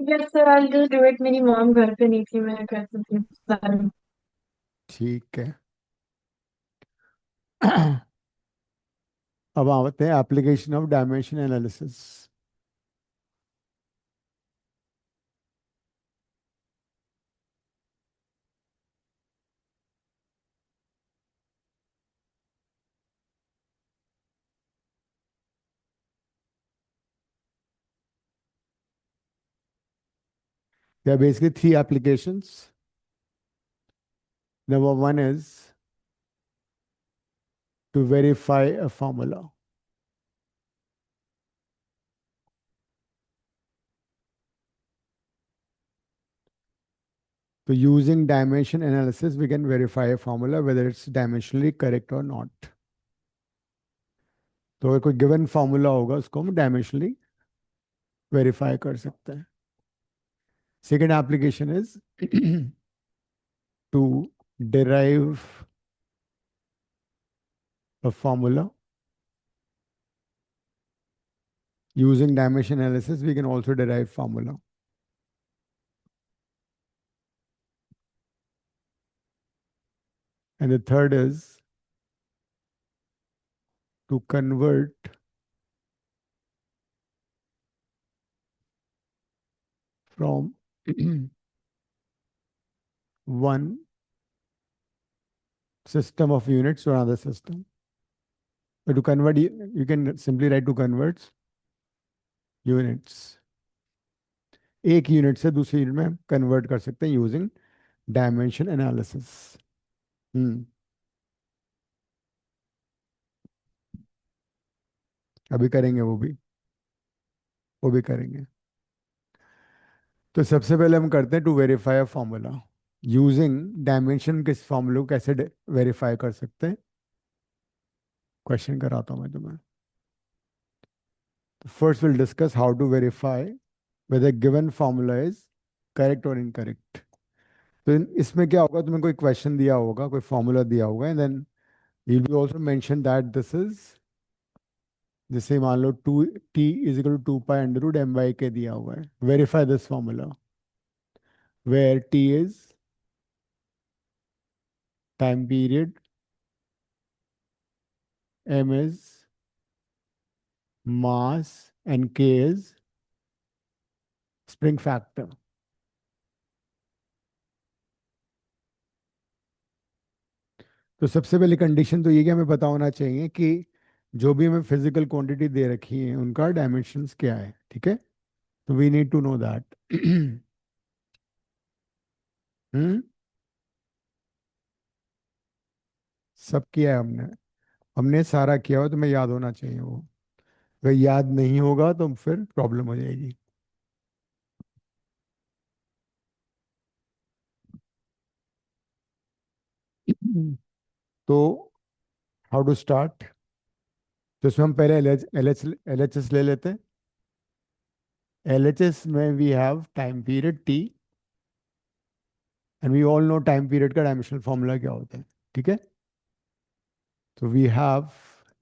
Yes sir, I just do it. मेरी mom घर पे नहीं थी, मैं कर सकती हूँ सारे। ठीक है। अब आते हैं application of dimension analysis. There are basically three applications. Number one is to verify a formula. So using dimension analysis, we can verify a formula whether it's dimensionally correct or not. तो अगर कोई given formula होगा उसको हम dimensionally verify कर सकते हैं. Second application is to derive a formula. Using dimension analysis, we can also derive formula. And the third is to convert from one system of units to another system. But to convert, you can simply write to convert units. एक unit से दूसरी unit में convert कर सकते हैं using dimension analysis. हम्म. अभी करेंगे वो भी करेंगे. तो सबसे पहले हम करते हैं to verify a formula. Using dimension किस फॉर्मूले को कैसे वेरीफाई कर सकते हैं, क्वेश्चन कराता हूँ मैं तुम्हें. First will discuss how to verify whether given formula is correct or incorrect. तो इसमें क्या होगा, तुम्हें कोई क्वेश्चन दिया होगा, कोई फॉर्मूला दिया होगा, and then you will also mention that this is, जैसे मान लो 2t = 2 pi under root m/k दिया हुआ है. Verify this formula where t is time period, m is mass, and k is spring factor. तो सबसे पहली कंडीशन तो ये कि हमें पता होना चाहिए कि जो भी हमें फिजिकल क्वांटिटी दे रखी है उनका डायमेंशंस क्या है. ठीक है, तो we need to know that. Hmm. सब किया है हमने. हमने सारा किया हो, तुम्हें याद होना चाहिए वो. अगर याद नहीं होगा तो फिर प्रॉब्लम हो जाएगी. तो हाउ टू स्टार्ट. तो इसमें हम पहले एल एच एस ले लेते हैं. एल एच एस में we have time period T, and we all know time period का डायमेंशनल फॉर्मूला क्या होता है. ठीक है, तो we have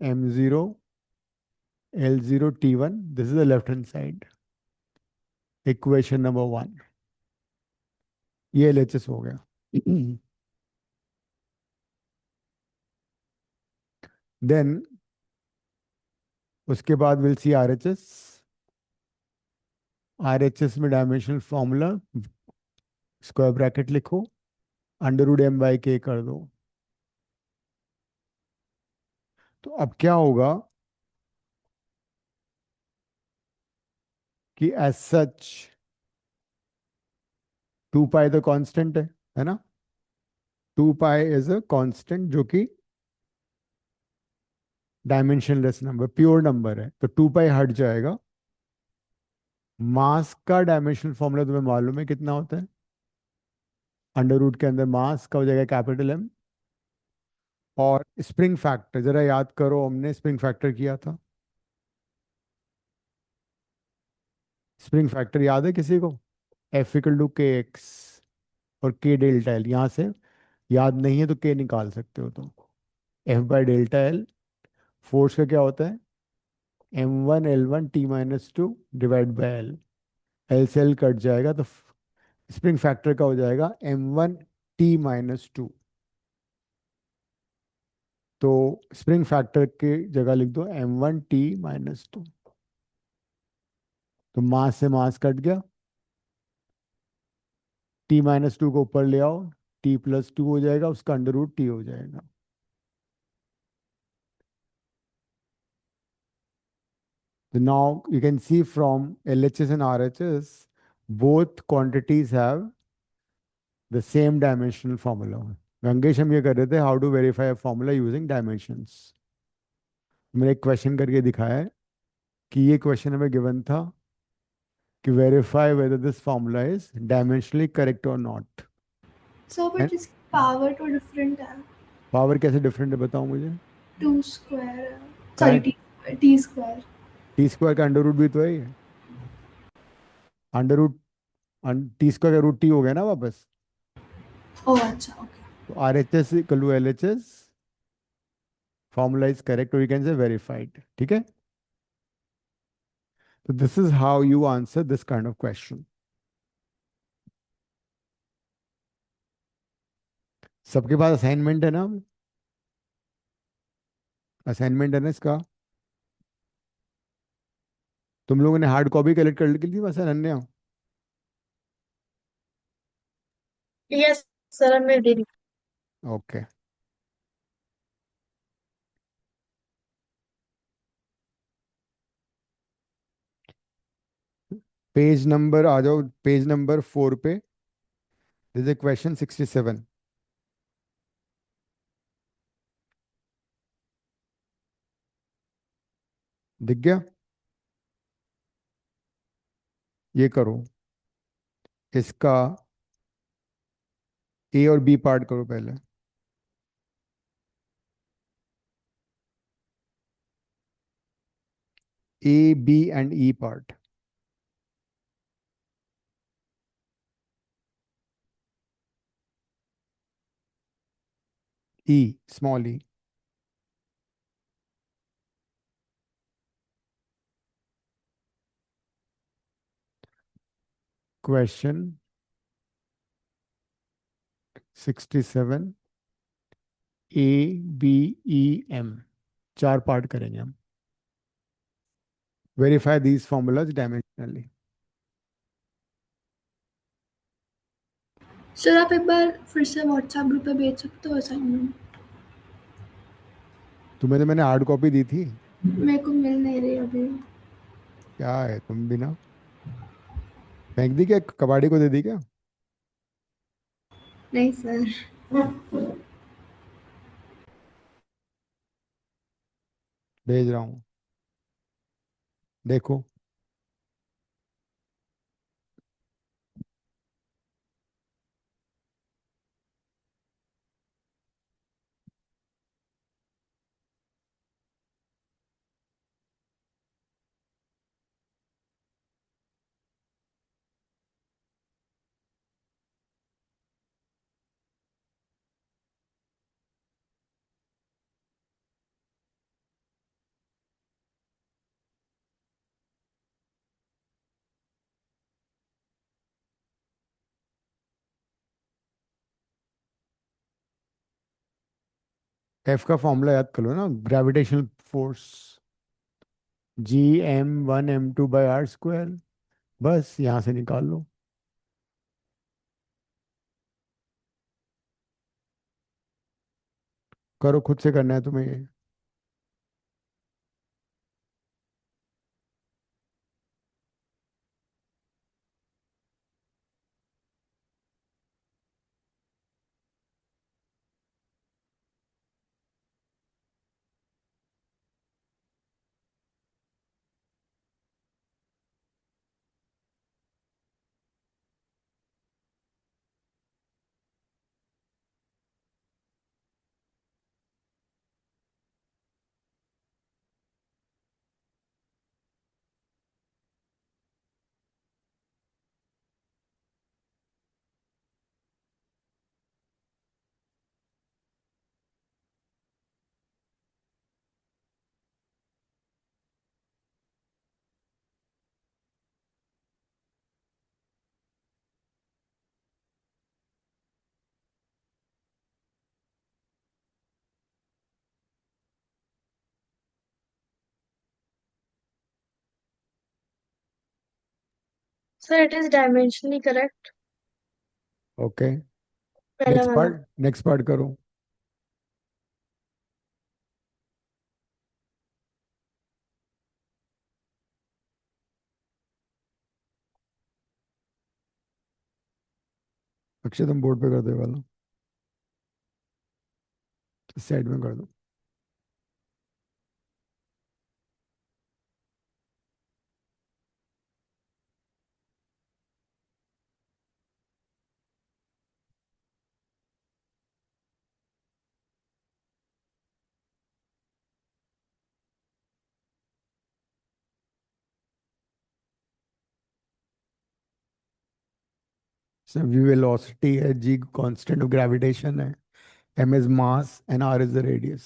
m0 L0 T1. This is the left hand side, equation number 1. ये एल एच एस हो गया. देन उसके बाद will see R H S. R H S में डायमेंशनल फॉर्मूला स्क्वायर ब्रैकेट लिखो, √m/k कर दो. तो अब क्या होगा कि एज सच 2 पाई तो कांस्टेंट है ना. 2 पाई इज अ कांस्टेंट जो कि डायमेंशनलेस नंबर, प्योर नंबर है, तो 2 पाई हट जाएगा. मास का डायमेंशनल फॉर्मूला तुम्हें मालूम है कितना होता है. अंडर रूट के अंदर मास का हो जाएगा कैपिटल एम. और स्प्रिंग फैक्टर जरा याद करो, हमने स्प्रिंग फैक्टर किया था. स्प्रिंग फैक्टर याद है किसी को. F = kx और k∆L. यहाँ से याद नहीं है तो k निकाल सकते हो. तो F/∆L फोर्स का क्या होता है, m1 L1 T-2 divide by L. L से एल कट जाएगा तो स्प्रिंग फैक्टर का हो जाएगा M1T-2। तो स्प्रिंग फैक्टर के जगह लिख दो M1T-2। तो मास से मास कट गया, T-2 को ऊपर ले आओ, T+2 हो जाएगा, उसका अंडर रूट टी हो जाएगा। So now you can see from LHS and RHS, both quantities have the same dimensional formula. Gangesh हम ये कर रहे थे how to verify a formula using dimensions. मैंने एक क्वेश्चन करके दिखाया है कि ये क्वेश्चन हमें गिवन था कि verify whether this formula is dimensionally correct और नॉट। सो बट इसकी पावर तो डिफरेंट है। पावर कैसे डिफरेंट है बताओ मुझे। 2 स्क्वायर, कहाँ sorry T square. T square का अंडर रूट भी तो है ये। अंडर रूट टी स्क्वायर का रूट टी हो गया ना वापस। ओह अच्छा, ओके। तो R H S equal to L H S, formula is correct और यू कैन से वेरीफाइड। ठीक है। So this is how you answer this kind of question. सबके पास असाइनमेंट है ना। असाइनमेंट है ना इसका। तुम लोगों ने हार्ड कॉपी कलेक्ट कर ली थी बस अनन्या। यस सर, मैं दे दी। ओके। पेज नंबर आ जाओ, पेज नंबर 4 पे। This is question 67। दिख गया। ये करो, इसका ए और बी पार्ट करो पहले। A B and E part. E, small E. Question 67, A B E M, 4 part करेंगे हम। Verify these formulas dimensionally. Sir आप एक बार फिर से व्हाट्सएप ग्रुप पे भेज सकते हो असाइनमेंट? तुम्हें तो मैंने हार्ड कॉपी दी थी। मेरे को मिल नहीं रही अभी। क्या है तुम भी ना। फेंक दी क्या, कबाड़ी को दे दी क्या। नहीं सर। भेज रहा हूँ, देखो। एफ का फॉर्मूला याद कर लो ना, gravitational force G m1 m2/r²। बस यहाँ से निकाल लो। करो, खुद से करना है तुम्हें ये। Sir it is dimensionally correct. Okay, पहला वाला। नेक्स्ट पार्ट करो। अक्षय तुम बोर्ड पे कर दो वाला, इस साइड में कर दो। So v velocity है, g constant of gravitation है, m is mass and r is the radius।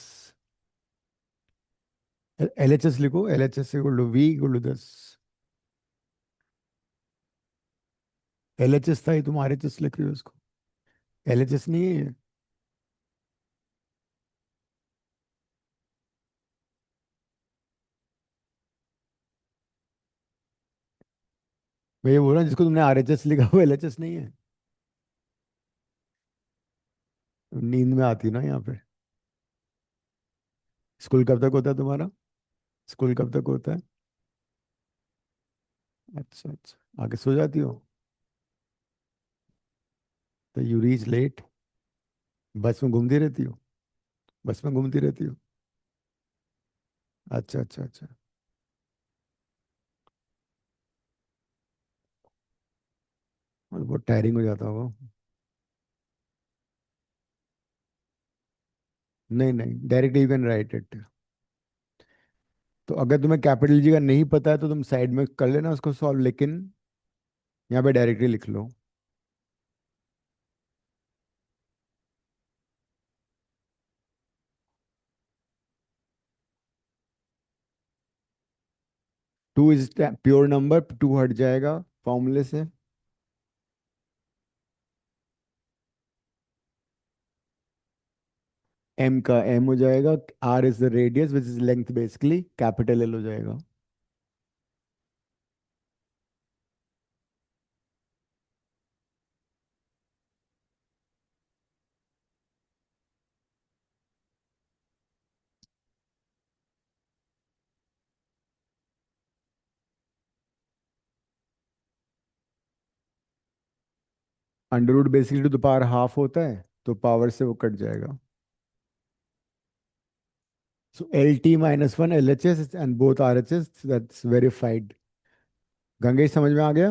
LHS लिखो, LHS equal to v equal to this. LHS था ही, तुम RHS लिख रहे हो उसको। LHS नहीं है ये। मैं ये बोल रहा हूँ जिसको तुमने RHS लिखा वो LHS नहीं है। नींद में आती ना यहाँ पे। स्कूल कब तक होता है तुम्हारा? स्कूल कब तक होता है? अच्छा अच्छा, आगे सो जाती हो? तो यू रीच लेट। बस में घूमती रहती हो? बस में घूमती रहती हो? अच्छा अच्छा अच्छा। और बहुत टायरिंग हो जाता होगा। नहीं नहीं, directly you can write it. तो अगर तुम्हें कैपिटल जी का नहीं पता है तो तुम साइड में कर लेना उसको सॉल्व, लेकिन यहाँ पे डायरेक्टली लिख लो। Two is pure number, two हट जाएगा फॉर्मूले से। एम का एम हो जाएगा, R is the radius which is length, basically capital L हो जाएगा। Under root basically to the power half होता है, तो पावर से वो कट जाएगा। So L T minus one L H S and both R H S, that's verified. Gangesh समझ में आ गया?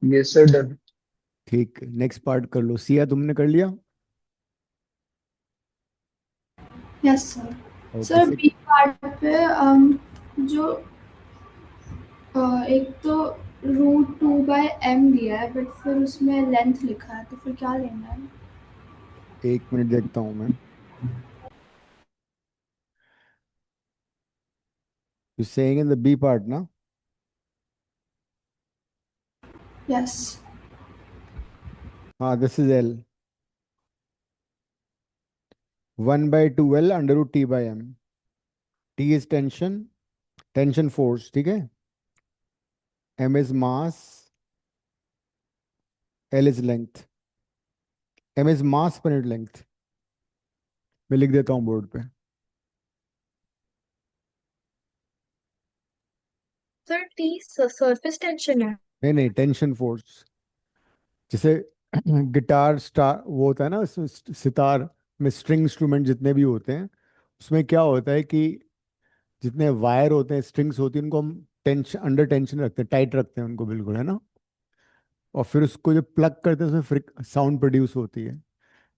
Yes sir, done. ठीक, नेक्स्ट पार्ट कर लो। सिया तुमने कर लिया? Yes sir. ओके सर सिक। बी पार्ट पे जो एक तो √2/m दिया है, बट फिर उसमें लेंथ लिखा है, तो फिर क्या लेना है? एक मिनट देखता हूँ मैं। You saying in the B part ना? यस। हाँ, this is L, 1/2L under root T by M. T is tension, tension force, ठीक है। M is mass, L is length. M is mass per unit length. मैं लिख देता हूँ board पे। Sir T surface tension है। नहीं नहीं, टेंशन फोर्स। जैसे गिटार स्टार वो होता है ना, उसमें सितार में स्ट्रिंग इंस्ट्रूमेंट जितने भी होते हैं, उसमें क्या होता है कि जितने वायर होते हैं, स्ट्रिंग्स होती हैं, उनको हम टेंशन, अंडर टेंशन रखते हैं, टाइट रखते हैं उनको बिल्कुल, है ना। और फिर उसको जो प्लग करते हैं उसमें साउंड प्रोड्यूस होती है।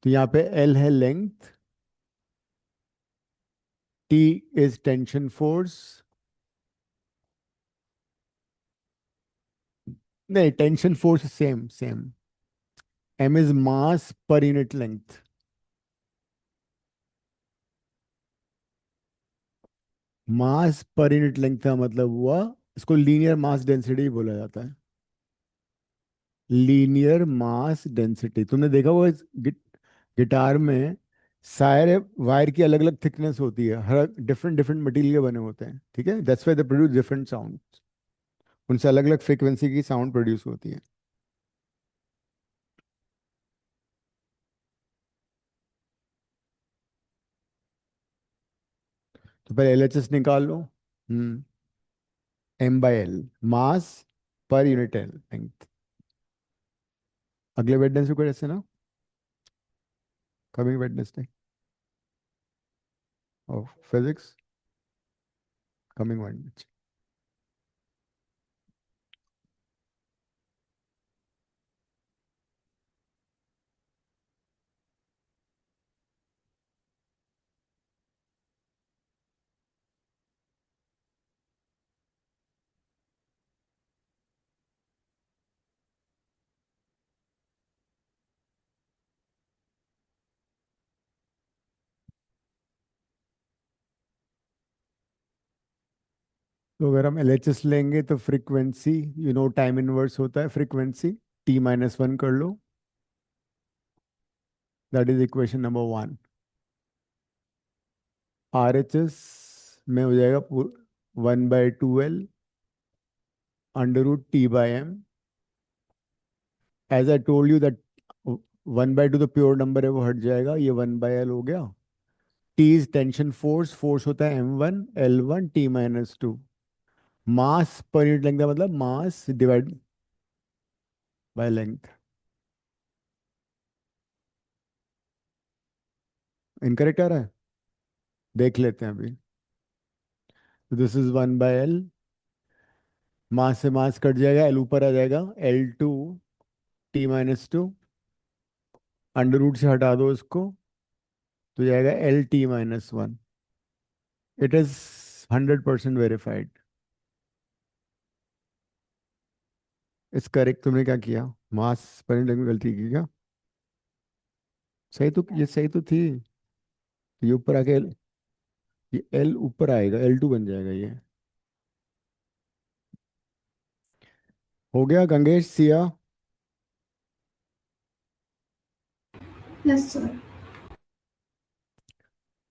तो यहाँ पे एल है length, T is tension force. नहीं, tension force same same. M is mass per unit length. Mass per unit length का मतलब हुआ, इसको लीनियर मास डेंसिटी बोला जाता है। लीनियर मास डेंसिटी तुमने देखा होगा गिटार में, सारे वायर की अलग अलग थिकनेस होती है, हर डिफरेंट डिफरेंट मटेरियल के बने होते हैं, ठीक है, that's why they produce different sound. उनसे अलग अलग फ्रीक्वेंसी की साउंड प्रोड्यूस होती है। तो पहले एलएचएस निकाल लो। M/L, मास पर यूनिट लेंथ। अगले वेडनेसडे को ऐसे ना, coming Wednesday of physics, coming Wednesday. तो अगर हम एलएचएस लेंगे तो फ्रीक्वेंसी, टाइम इनवर्स होता है फ्रीक्वेंसी, T-1 कर लो, that is equation number 1। RHS में हो जाएगा 1/2L √T/M। As I told you that 1/2 तो प्योर नंबर है, वो हट जाएगा, ये 1/L हो गया। T is tension force, force होता है M1 L1 T-2। मास पर यूनिट लेंथ का मतलब mass divide by length. Incorrect आ रहा है, देख लेते हैं अभी। दिस इज 1/L, मास से मास कट जाएगा, L ऊपर आ जाएगा, L2 T-2, अंडर रूट से हटा दो इसको, तो जाएगा L T-1। It is 100% verified. इस करेक्ट। तुमने क्या किया, मास पर यूनिट में गलती की क्या? सही तो, ये सही तो थी। ये ऊपर आके ये L ऊपर आएगा, L2 बन जाएगा ये। हो गया गंगेश सिया? Yes sir.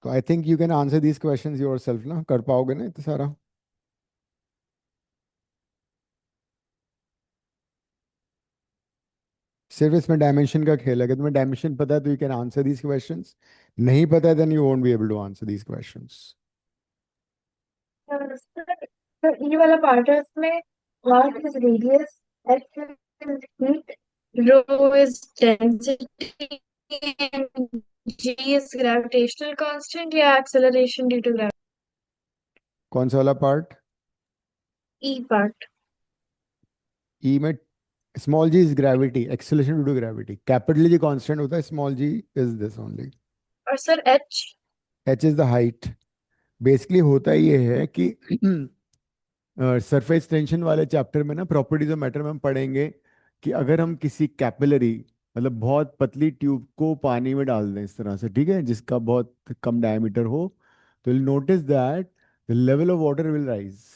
तो I think you can answer these questions yourself ना, कर पाओगे ना इतना सारा? सिर्फ इसमें डायमेंशन का खेल है, अगर तुम्हें डायमेंशन पता है तो you can answer these questions, नहीं पता है then you won't be able to answer these questions. तो ये वाला पार्ट है, इसमें what is radius, h is heat, rho is density and g is gravitational constant या acceleration due to gravity? कौन सा वाला पार्ट? E part। ई में small G is gravity, acceleration due to gravity, capital G constant होता है, small G is this only. और sir h? H is the height. Basically होता ये है कि सरफेस टेंशन वाले चैप्टर में ना, प्रॉपर्टीज ऑफ मैटर में हम पढ़ेंगे कि अगर हम किसी कैपिलरी, मतलब बहुत पतली ट्यूब को पानी में डाल दें इस तरह से, ठीक है, जिसका बहुत कम डायमीटर हो, तो will notice that the level of water will rise.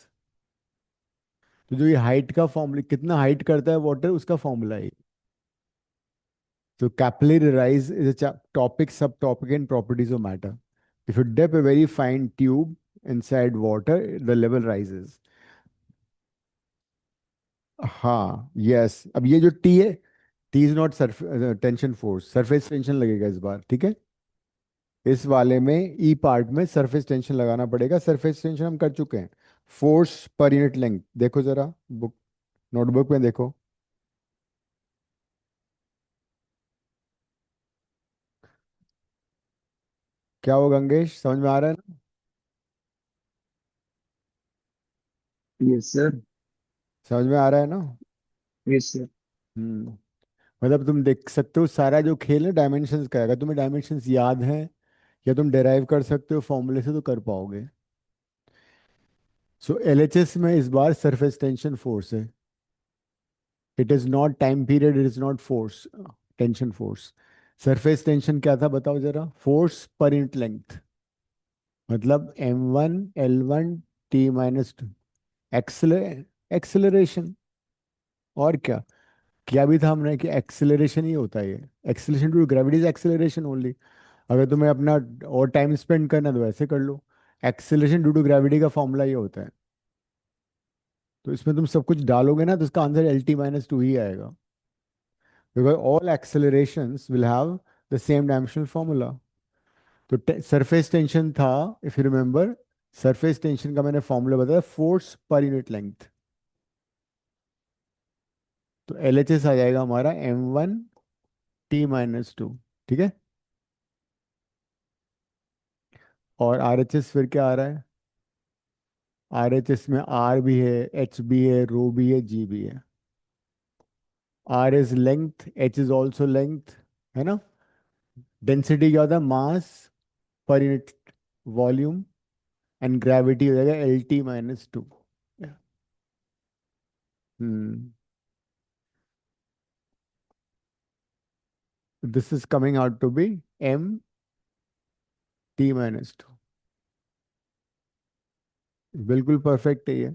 तो जो ये हाइट का फॉर्मूला, कितना हाइट करता है वाटर, उसका फॉर्मूला है। तो capillary rise is a topic, subtopic in properties of matter. If you dip a very fine tube inside water, the level rises. हाँ, यस। अब ये जो टी है, T is not tension force, surface tension लगेगा इस बार, ठीक है। इस वाले में ई पार्ट में सरफेस टेंशन लगाना पड़ेगा। सरफेस टेंशन हम कर चुके हैं। फोर्स पर यूनिट लेंथ देखो जरा, बुक नोटबुक में देखो। क्या हो गंगेश, समझ में आ रहा है ना? Yes sir. समझ में आ रहा है ना? Yes sir. हम्म। मतलब तुम देख सकते हो सारा जो खेल है डायमेंशंस का है। अगर तुम्हें डायमेंशंस याद हैं या तुम डेराइव कर सकते हो फॉर्मूले से, तो कर पाओगे। सो एलएचएस में इस बार सरफेस टेंशन फोर्स है। It is not time period, it is not force, tension force. Surface tension क्या था बताओ जरा? फोर्स पर यूनिट लेंथ, मतलब M1 L1 T-2। एक्सेलरेशन, और क्या किया भी था हमने कि एक्सेलरेशन ही होता है ये। Acceleration to gravity is acceleration only. अगर तुम्हें अपना और टाइम स्पेंड करना है तो वैसे कर लो। एक्सेलरेशन ड्यू टू ग्रेविटी का फॉर्मूला ये होता है। तो इसमें तुम सब कुछ डालोगे ना तो इसका आंसर LT-2 ही आएगा, because all accelerations will have the same dimensional formula. तो सरफेस टेंशन था, if you remember, surface tension का मैंने फॉर्मूला बताया, फोर्स पर यूनिट लेंथ। तो LHS आ जाएगा हमारा M1T-2। ठीक है। और RHS फिर क्या आ रहा है? RHS में R भी है, H भी है, रो भी है, G भी है। R is length, H is also length, है ना। डेंसिटी क्या होता है? मास per unit volume. And gravity हो जाएगा LT-2। Hmm. This is coming out to be MT-2। बिल्कुल परफेक्ट है ये।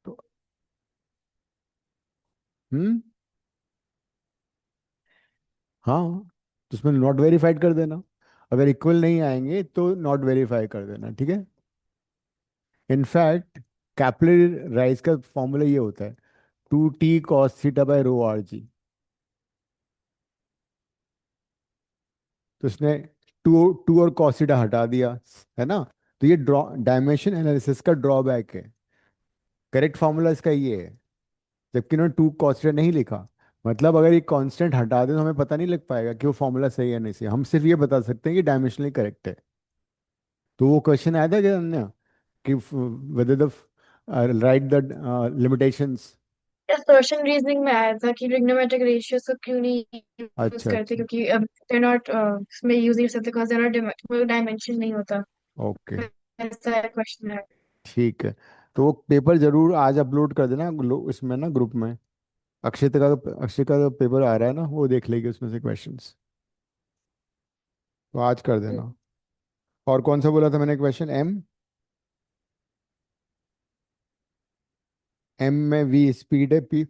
तो हम्म। हाँ, तो उसमें नॉट वेरीफाइड कर देना। अगर इक्वल नहीं आएंगे तो नॉट वेरीफाई कर देना, ठीक है। इनफैक्ट कैपिलरी राइज का फॉर्मूला ये होता है, 2T cos θ/ρ तो इसने टू टू और cos θ हटा दिया, है ना। तो ये ड्रॉ डायमेंशन एनालिसिस का ड्रॉबैक है। करेक्ट फॉर्मूला इसका ये है, जबकि इन्होंने 2 cos θ नहीं लिखा। मतलब अगर ये कांस्टेंट हटा दें तो हमें पता नहीं लग पाएगा कि वो फॉर्मूला सही है नहीं सही। हम सिर्फ ये बता सकते हैं कि डायमेंशनली करेक्ट है। तो वो क्वेश्चन आया था क्या अन्य, कि whether the write the limitations। Assertion reasoning में आया था कि ट्रिग्नोमेट्रिक रेशियोज को क्यों नहीं यूज अच्छा करते, अच्छा। क्योंकि अब दे नॉट इसमें यूज नहीं कर सकते बिकॉज दे नॉट डायमेंशन नहीं होता। ओके, ऐसा क्वेश्चन है। ठीक है। तो वो पेपर जरूर आज अपलोड कर देना इसमें ना, ग्रुप में। अक्षय का जो पेपर आ रहा है ना, वो देख लेगी उसमें से क्वेश्चंस। तो आज कर देना। और कौन सा बोला था मैंने क्वेश्चन? एम में V स्पीड है, P।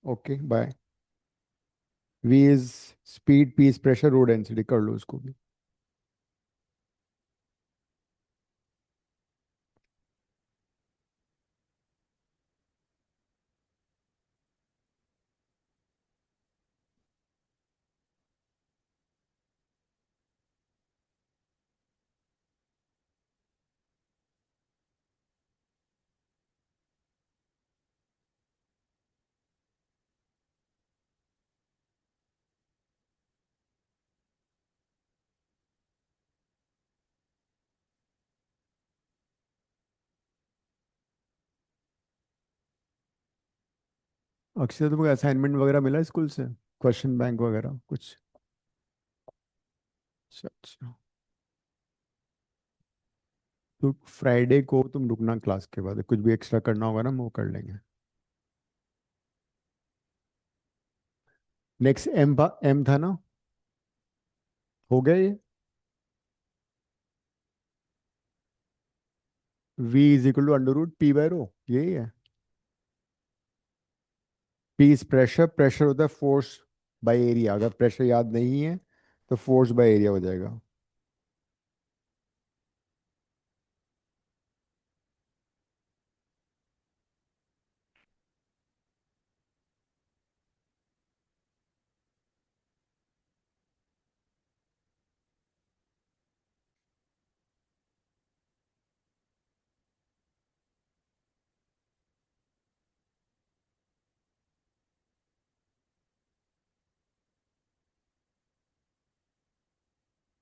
Okay bye. V is speed, P is pressure, rho density कर लो उसको भी। अक्षय तुमको असाइनमेंट वगैरह मिला स्कूल से? क्वेश्चन बैंक वगैरह कुछ? अच्छा अच्छा। तो फ्राइडे को तुम रुकना क्लास के बाद, कुछ भी एक्स्ट्रा करना होगा ना हम वो कर लेंगे। नेक्स्ट M था ना, हो गया ये। V is equal to √P/ρ, यही है। P इज प्रेशर, प्रेशर होता है फोर्स बाय एरिया। अगर प्रेशर याद नहीं है तो फोर्स बाय एरिया हो जाएगा।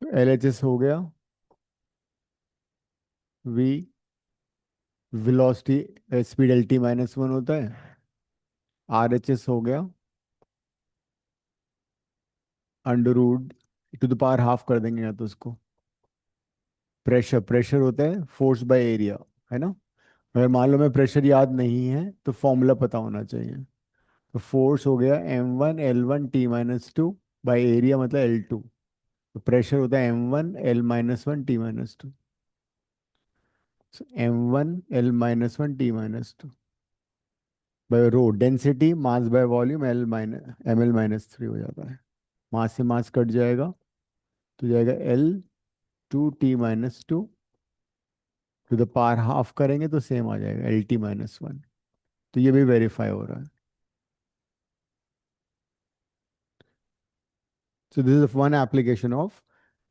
LHS हो गया। V वेलोसिटी स्पीड LT-1 होता है। RHS हो गया √2 कर देंगे या तो उसको। प्रेशर, प्रेशर होता है फोर्स बाय एरिया, है ना। अगर मान लो मैं प्रेशर याद नहीं है तो फॉर्मूला पता होना चाहिए। तो फोर्स हो गया M1L1T-2 बाय एरिया मतलब L2। तो प्रेशर होता है M1L-1T-2। M1L-1T-2 by rho density, mass by volume, L minus ML-3 हो जाता है। मास से मास कट जाएगा तो जाएगा L2T-2 to the power half करेंगे तो सेम आ जाएगा Lt-1। तो ये भी वेरीफाई हो रहा है। So this is one application of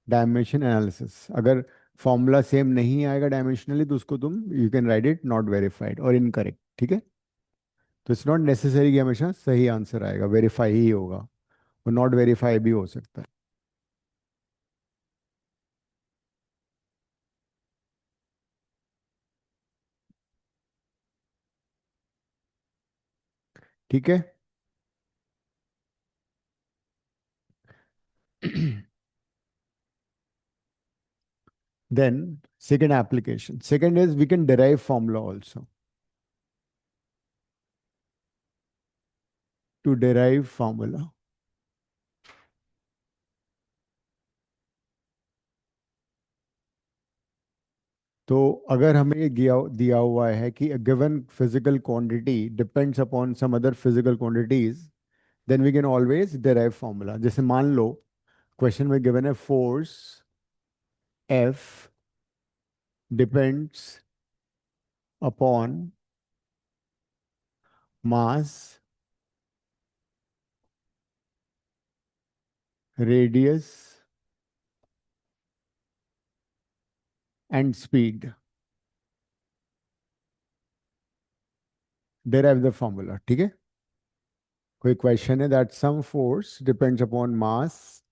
dimension analysis. अगर फॉर्मूला सेम नहीं आएगा डायमेंशनली तो उसको तुम you can write it not verified और इनकरेक्ट, ठीक है। तो इट्स नॉट नेसेसरी कि हमेशा सही आंसर आएगा, वेरीफाई ही होगा, और नॉट वेरीफाई भी हो सकता है। ठीक है। Then second application. Second is we can derive formula also. To derive formula. तो अगर हमें ये दिया हुआ है कि a given physical quantity depends upon some other physical quantities, then we can always derive formula. जैसे मान लो क्वेश्चन में गिवन है force F depends upon mass, radius and speed. Derive the formula, ठीक है। कोई क्वेश्चन है that some force depends upon mass,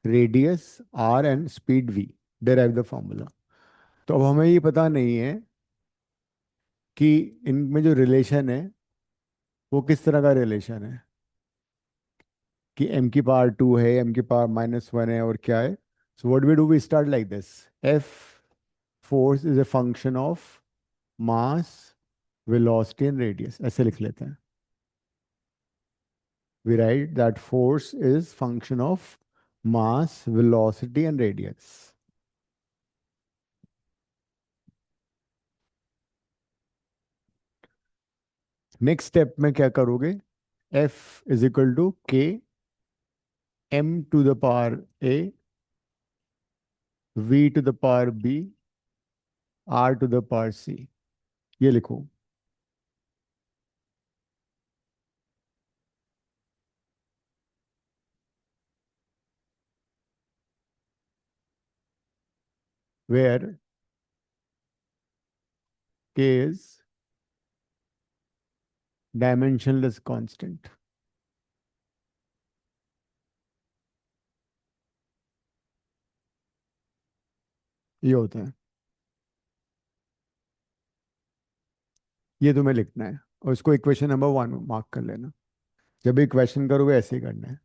radius R and speed V, derive the formula. तो अब हमें ये पता नहीं है कि इनमें जो रिलेशन है वो किस तरह का रिलेशन है, कि m⁻²है, m⁻−1 है, और क्या है। So what we do, we start like this. F force is a function of mass, velocity and radius, ऐसे लिख लेते हैं। We write that force is function of mass, velocity and radius. Next step में क्या करोगे, F is equal to K m⁻A V⁻B R⁻C, ये लिखो। Where K is dimensionless constant। ये होता है, ये तुम्हें लिखना है और इसको इक्वेशन नंबर 1 मार्क कर लेना। जब भी क्वेश्चन करोगे ऐसे ही करना है।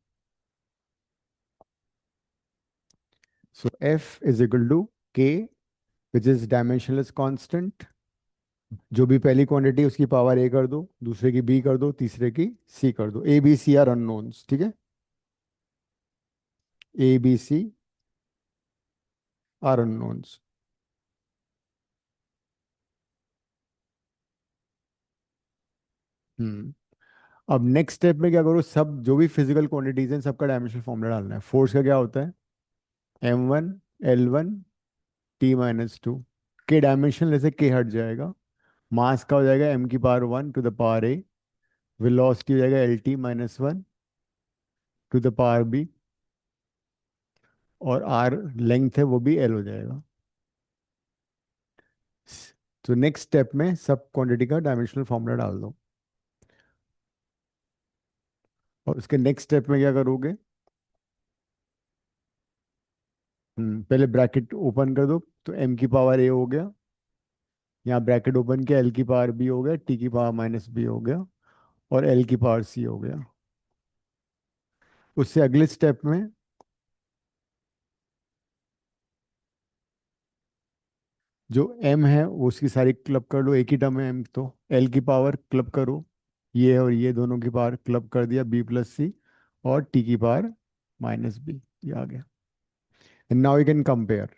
So F is equal to K which is dimensionless constant. जो भी पहली क्वांटिटी उसकी पावर A कर दो, दूसरे की B कर दो, तीसरे की C कर दो। A B C are unknowns, ठीक है। A B C are unknowns. अब नेक्स्ट स्टेप में क्या करो, सब जो भी फिजिकल क्वांटिटीज हैं सबका डायमेंशनल फॉर्मूला डालना है। फोर्स का क्या होता है, m1 L1 T-2। के डायमेंशन जैसे के हट जाएगा। मास का हो जाएगा m⁻1 to the power A। Velocity हो जाएगा Lt-1 to the power B। और आर लेंथ है वो भी L हो जाएगा। तो नेक्स्ट स्टेप में सब क्वांटिटी का डायमेंशनल फॉर्मूला डाल दो। और उसके नेक्स्ट स्टेप में क्या करोगे, पहले ब्रैकेट ओपन कर दो। तो m⁻A हो गया, यहाँ ब्रैकेट ओपन किया, L⁻B हो गया, T⁻−B हो गया, और L⁻C हो गया। उससे अगले स्टेप में जो m है वो उसकी सारी क्लब कर लो, एक ही टर्म है m, तो L की पावर क्लब करो, ये और ये दोनों की पावर क्लब कर दिया, B+C, और T⁻−B, ये आ गया। And now you can compare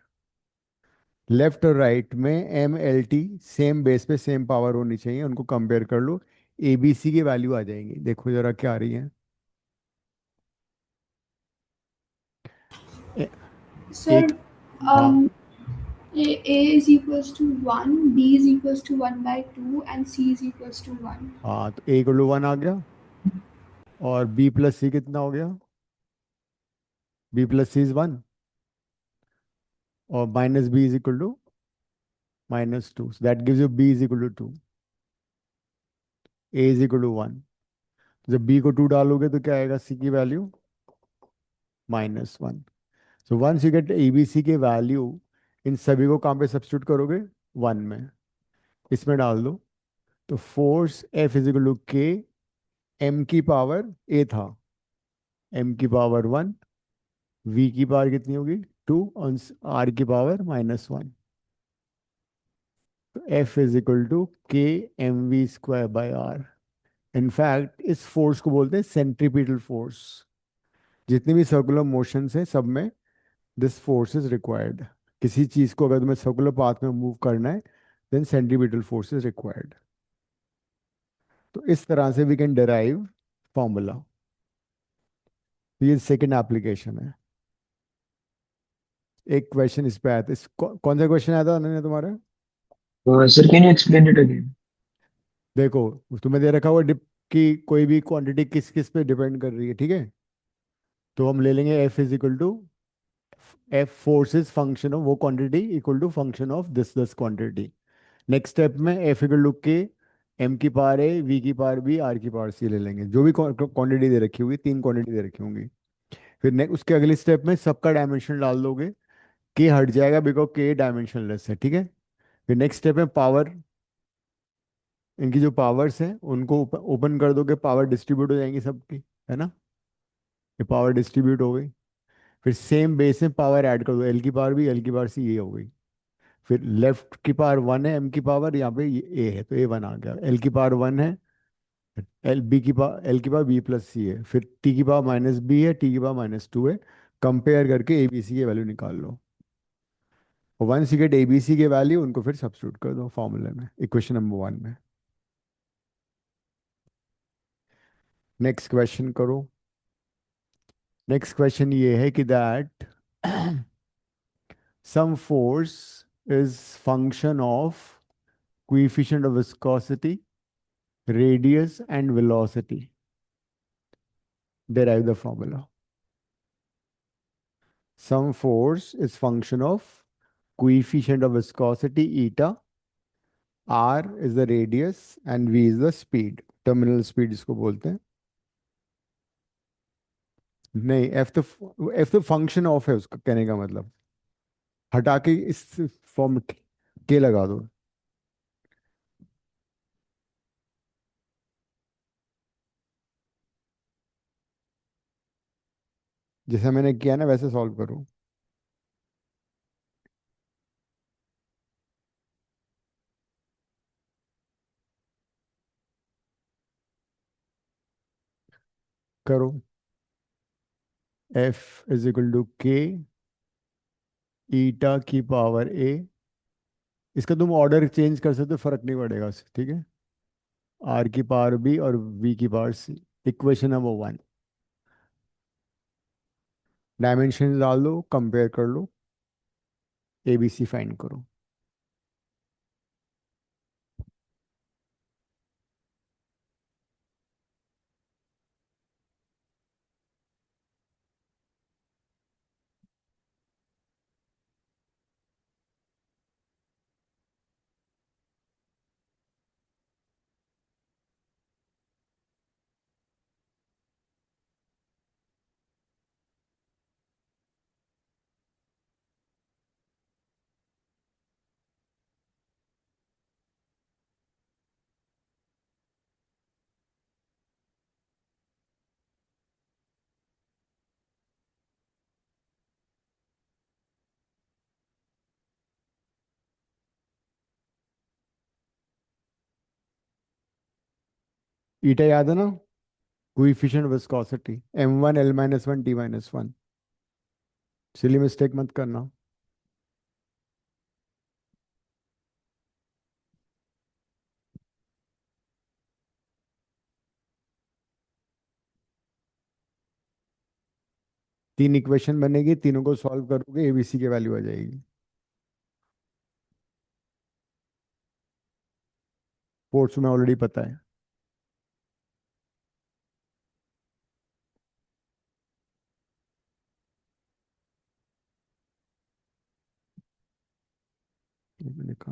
left और राइट में m L T same base पे सेम पावर होनी चाहिए, उनको कंपेयर कर लो। ABC की वैल्यू आ जाएंगी, देखो जरा क्या आ रही है। Sir, एक हाँ A is equals to 1, B is equals to 1 by 2, and C is equals to 1. हाँ, तो ए इक्वल टू 1 आ गया, और बी प्लस सी कितना हो गया? बी प्लस सी इज 1, और minus B is equal to -2, so that gives you b is equal to 2, a is equal to 1. जब b को 2 डालोगे तो क्या आएगा? c की value -1. So once you get abc के वैल्यू, इन सभी को कहाँ पे सब्स्टिट्यूट करोगे? 1 में, इसमें डाल दो। तो force F is equal to K, m की पावर a था, m की पावर 1, v की पावर कितनी होगी? 2, और r की पावर -1। तो F इज इक्वल टू के mv² बाई r। इनफैक्ट इस फोर्स को बोलते हैं सेंट्रीपिटल फोर्स। जितनी भी सर्कुलर मोशंस हैं सब में दिस फोर्स इज रिक्वायर्ड। किसी चीज को अगर तुम्हें सर्कुलर पाथ में मूव करना है, then centripetal force is required. तो इस तरह से वी कैन डिराइव फॉर्मूला। ये सेकंड एप्लीकेशन है। एक क्वेश्चन इस पे आया था, कौन सा क्वेश्चन आया था अनन्या तुम्हारा? Sir, can you explain it again? देखो, तुम्हें दे रखा हुआ डिप की कोई भी क्वांटिटी किस किस पे डिपेंड कर रही है, ठीक है? तो हम ले लेंगे F is equal to F force is function of वो quantity equal to function of this quantity. Next step में F equal to K, M की पावर ए, वी की पावर बी, आर की पावर सी ले लेंगे। जो भी quantity दे रखी होगी, 3 क्वांटिटी दे रखी होंगी। फिर उसके अगले स्टेप में सबका डायमेंशन डाल दोगे, के हट जाएगा बिकॉज के डायमेंशनलेस है, ठीक है? फिर नेक्स्ट स्टेप में पावर, इनकी जो पावर्स हैं उनको ओपन कर दोगे, पावर डिस्ट्रीब्यूट हो जाएंगी सबकी, है ना? ये पावर डिस्ट्रीब्यूट हो गई। फिर सेम बेस में पावर ऐड कर दो, एल की पावर भी, एल की पावर सी, ये हो गई। फिर लेफ्ट की पावर 1 है, एम की पावर यहाँ पे ए है, तो ए 1 आ गया। एल की पावर 1 है, एल की पावर बी प्लस सी है। फिर टी की पावर -b है, टी की पावर -2 है। कंपेयर करके ए बी सी के वैल्यू निकाल लो। Once you get A B C के वैल्यू, उनको फिर सब्स्टिट्यूट कर दो फॉर्मूले में, इक्वेशन नंबर 1 में। नेक्स्ट क्वेश्चन करो। नेक्स्ट क्वेश्चन ये है कि that some force is function of coefficient of viscosity, radius and velocity. Derive the formula. Some force is function of coefficient of viscosity eta, r is the radius and v is the speed, terminal speed इसको बोलते हैं। नहीं, f तो function of है, उसका कहने का मतलब। हटा के इस फॉर्म के लगा दो। जैसे मैंने किया ना वैसे सॉल्व करो। करो। f इज इक्वल टू के ईटा की पावर a। इसका तुम ऑर्डर चेंज कर सकते हो, फर्क नहीं पड़ेगा उससे, ठीक है? आर की पावर बी और वी की पावर सी, इक्वेशन नंबर 1। डायमेंशन डाल दो, कंपेयर कर लो, ए बी सी फाइंड करो। ईटा याद है ना? Coefficient viscosity m1 l-1 t-1। Silly mistake मत करना। 3 इक्वेशन बनेगी, तीनों को सॉल्व करोगे एबीसी की वैल्यू आ जाएगी। फोर्स में ऑलरेडी पता है। एक मिनट का।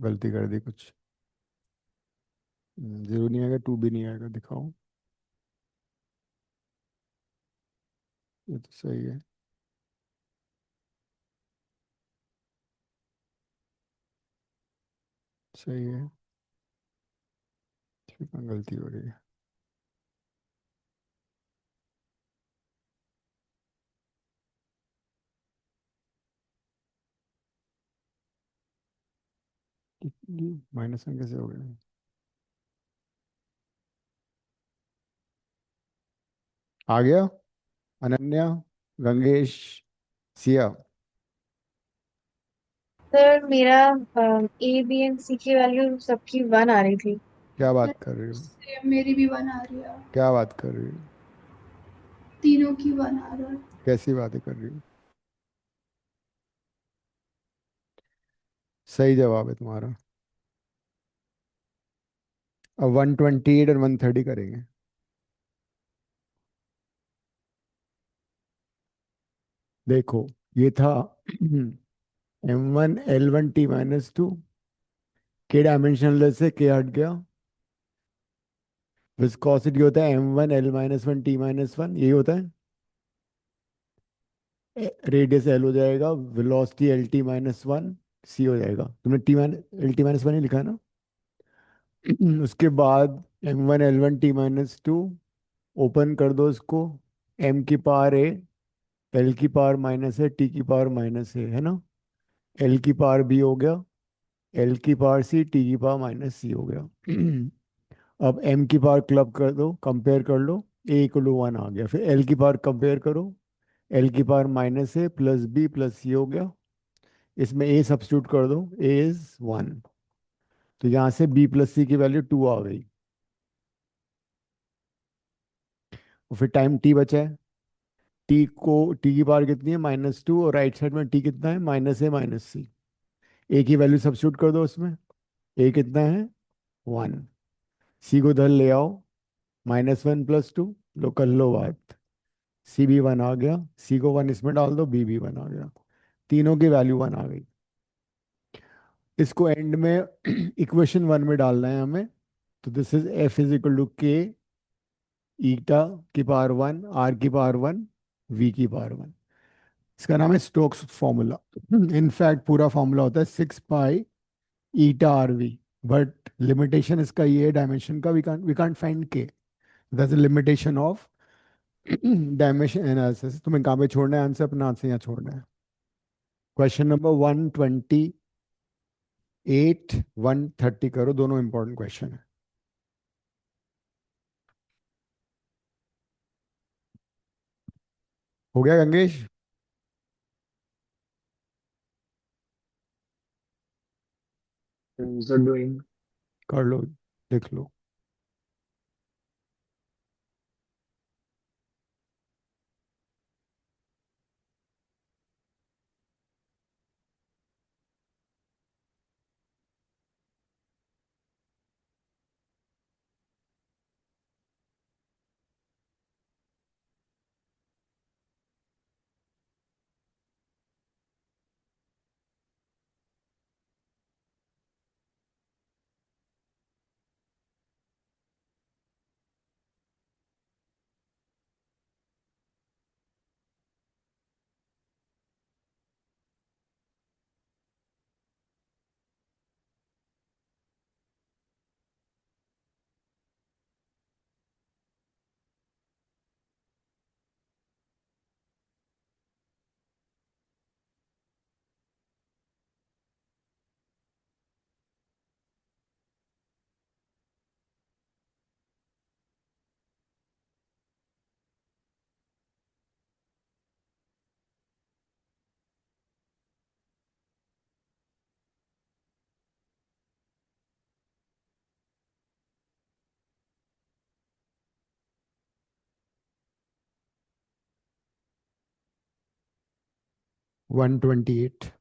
गलती कर दी कुछ। जीरो नहीं आएगा, टू भी नहीं आएगा, दिखाओ। ये तो सही है। सही है। ठीक है, गलती हो रही है। माइनस में कैसे हो गया? आ गया। अनन्या, गंगेश, सिया। सर मेरा ए बी एंड सी की वैल्यू सबकी 1 आ रही थी। क्या बात कर रही हो? मेरी भी 1 आ रही है। क्या बात कर रही हो? तीनों की 1 आ रहा है। कैसी बातें कर रही हो? सही जवाब है तुम्हारा। अब 128 और 130 करेंगे। देखो, ये था M1 L1 T-2 के डायमेंशनलेस से के हट गया। विस्कोसिटी होता है M1 L-1 T-1, यही होता है। रेडियस L हो जाएगा, वेलोसिटी LT-1 C हो जाएगा। तुमने LT-1 ही लिखा है ना? उसके बाद M1 L1 T-2, ओपन कर दो इसको। M की पावर A, L की पावर माइनस है, T की पावर माइनस है ना? L की पावर B हो गया, L की पावर C, T की पावर माइनस C हो गया। अब M की पावर क्लब कर दो, कंपेयर कर लो। A=1 आ गया। फिर L की पावर कंपेयर करो। L की पावर माइनस है, प्लस B प्लस C हो गया। इसमें A सब्स्टिट्यूट कर दो, A=1। तो यहाँ से B प्लस C की वैल्यू 2 आ गई। और फिर टाइम T बचा है। T की पावर कितनी है? -2, और राइट साइड में T कितना है? -A minus C। A की वैल्यू सब्स्टिट्यूट कर दो उसमें। A कितना है? 1। C को उधर ले आओ, -1 + 2, लो कर लो बात। C भी 1 आ गया, C को 1 इसमें डाल दो, B भी 1 आ गया। तीनों की वैल्यू 1 आ गई। इसको एंड में इक्वेशन 1 में डालना है हमें। तो this is F = K eta की पावर 1, R की पावर 1, V की पावर 1। इसका नाम है स्टोक्स फॉर्मूला। इनफैक्ट पूरा फॉर्मूला होता है 6 pi eta RV। But limitation इसका ये डायमेंशन का, we can't find K। That's the limitation of dimension analysis. तुम्हें कहाँ पे छोड़ना है आंसर? अपना आंसर यहाँ छोड़ना है। क्वेश्चन नंबर 128, 130 करो, दोनों इंपॉर्टेंट क्वेश्चन है। हो गया गंगेश? So doing. कर लो, देख लो। 128.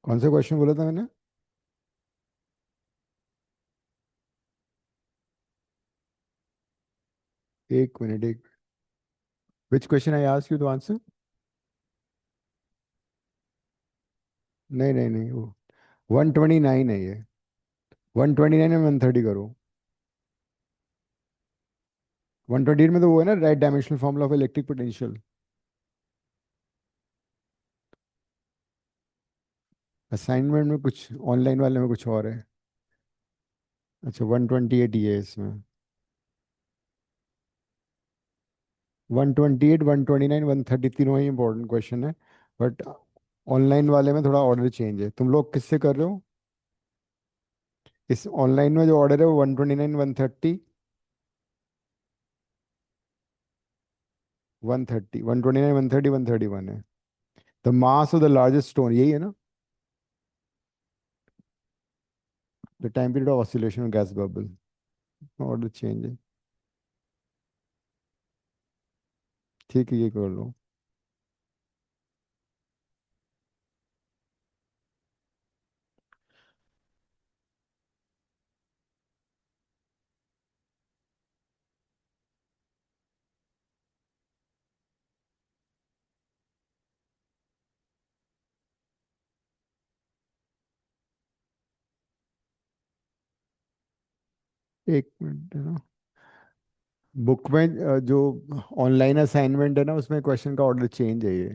कौन सा क्वेश्चन बोला था मैंने? एक मिनट, एक. Which question I ask you to answer? नहीं नहीं नहीं, वो 129 है ये. 129 में 130 करो. 128 में तो वो है ना, right dimensional formula of electric potential. Assignment में कुछ, ऑनलाइन वाले में कुछ और है. अच्छा, 128 ये है इसमें. 128, 129, 130 तीनों ही इंपॉर्टेंट क्वेश्चन है. बट ऑनलाइन वाले में थोड़ा ऑर्डर चेंज है. तुम लोग किससे कर रहे हो? इस ऑनलाइन में जो ऑर्डर है वो 129, 130, 130, 129, 130, 131 है. The mass of the largest stone, यही है ना? The time period of oscillation of gas bubble. Order change है. ठीक है, ये कर लो. एक मिनट है ना. बुक में जो ऑनलाइन असाइनमेंट है ना, उसमें क्वेश्चन का ऑर्डर चेंज है ये.